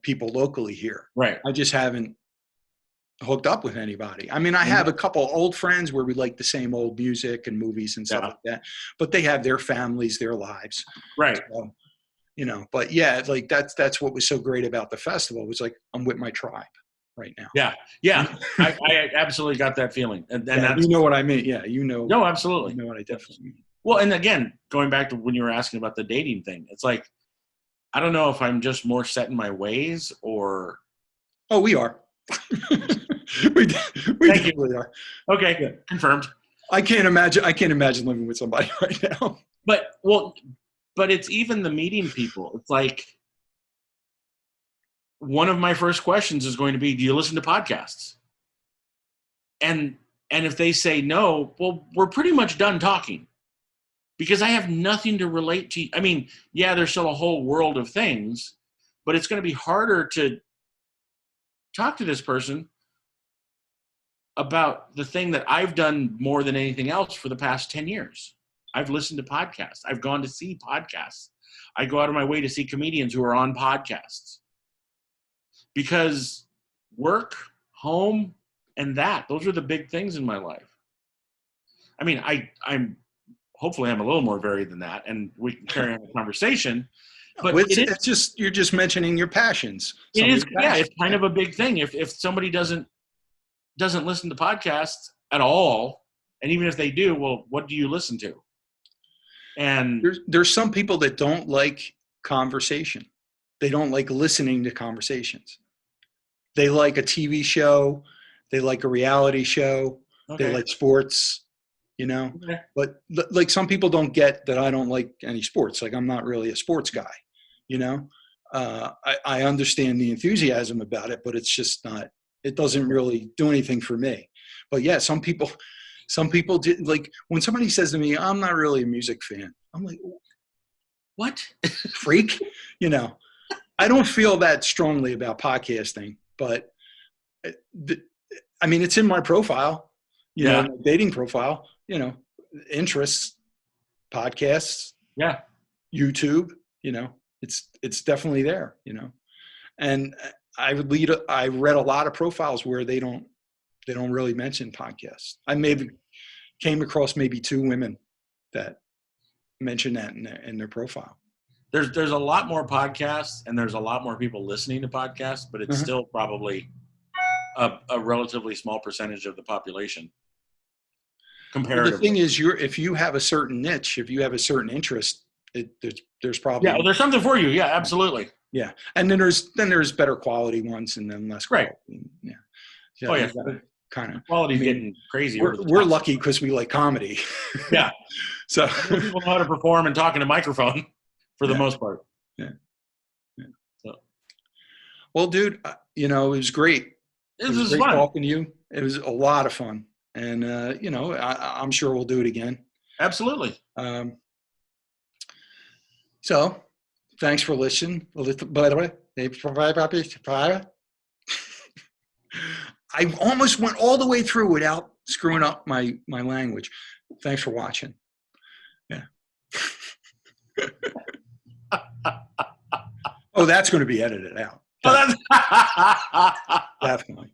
people locally here. Right. I just haven't hooked up with anybody. I mean, I have a couple old friends where we like the same old music and movies and stuff like that, but they have their families, their lives. Right. So, but yeah, like that's what was so great about the festival. It was like, I'm with my tribe right now. Yeah. I absolutely got that feeling. And that's, you know what I mean? Yeah. No, absolutely. You know what I definitely mean. Well, and again, going back to when you were asking about the dating thing, it's like, I don't know if I'm just more set in my ways or. Oh, we are. we definitely are. Okay. Confirmed. I can't imagine living with somebody right now. But it's even the meeting people. It's like, one of my first questions is going to be, do you listen to podcasts? And if they say no, well, we're pretty much done talking because I have nothing to relate to. I mean, yeah, there's still a whole world of things, but it's going to be harder to talk to this person about the thing that I've done more than anything else for the past 10 years. I've listened to podcasts. I've gone to see podcasts. I go out of my way to see comedians who are on podcasts. Because work, home, and those are the big things in my life. I mean, hopefully I'm a little more varied than that, and we can carry on a conversation. But it's just, you're just mentioning your passions. It is, it's kind of a big thing. If somebody doesn't listen to podcasts at all, and even if they do, well, what do you listen to? And there's some people that don't like conversation. They don't like listening to conversations. They like a TV show. They like a reality show. Okay. They like sports, Okay. But like some people don't get that I don't like any sports. Like I'm not really a sports guy, I understand the enthusiasm about it, but it's just not, it doesn't really do anything for me. But yeah, some people did, like when somebody says to me, I'm not really a music fan. I'm like, what? Freak? I don't feel that strongly about podcasting, but I mean, it's in my profile, my dating profile, interests, podcasts, YouTube, it's definitely there, and I read a lot of profiles where they don't really mention podcasts. I maybe came across maybe 2 women that mention that in their profile. There's a lot more podcasts and there's a lot more people listening to podcasts, but it's still probably a relatively small percentage of the population. Comparatively. Well, the thing is, if you have a certain niche, if you have a certain interest, there's probably there's something for you. Yeah, absolutely. Yeah, and then there's better quality ones and then less quality. Right. Yeah. Kind of quality's getting crazy. We're lucky because we like comedy. Yeah. So people know how to perform and talk in a microphone for the most part. Yeah. So. Well, dude, it was great. It was great fun talking to you. It was a lot of fun, and I'm sure we'll do it again. Absolutely. So, thanks for listening. By the way, I almost went all the way through without screwing up my language. Thanks for watching. Yeah. Oh, that's going to be edited out. Definitely.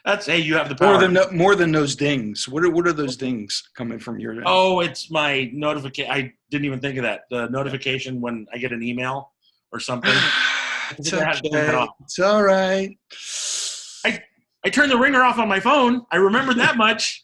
That's, hey, you have the power. More than those dings. What are those dings coming from your end? Oh, it's my notification. I didn't even think of that. The notification when I get an email or something. It's okay. It's all right. I turned the ringer off on my phone. I remember that much.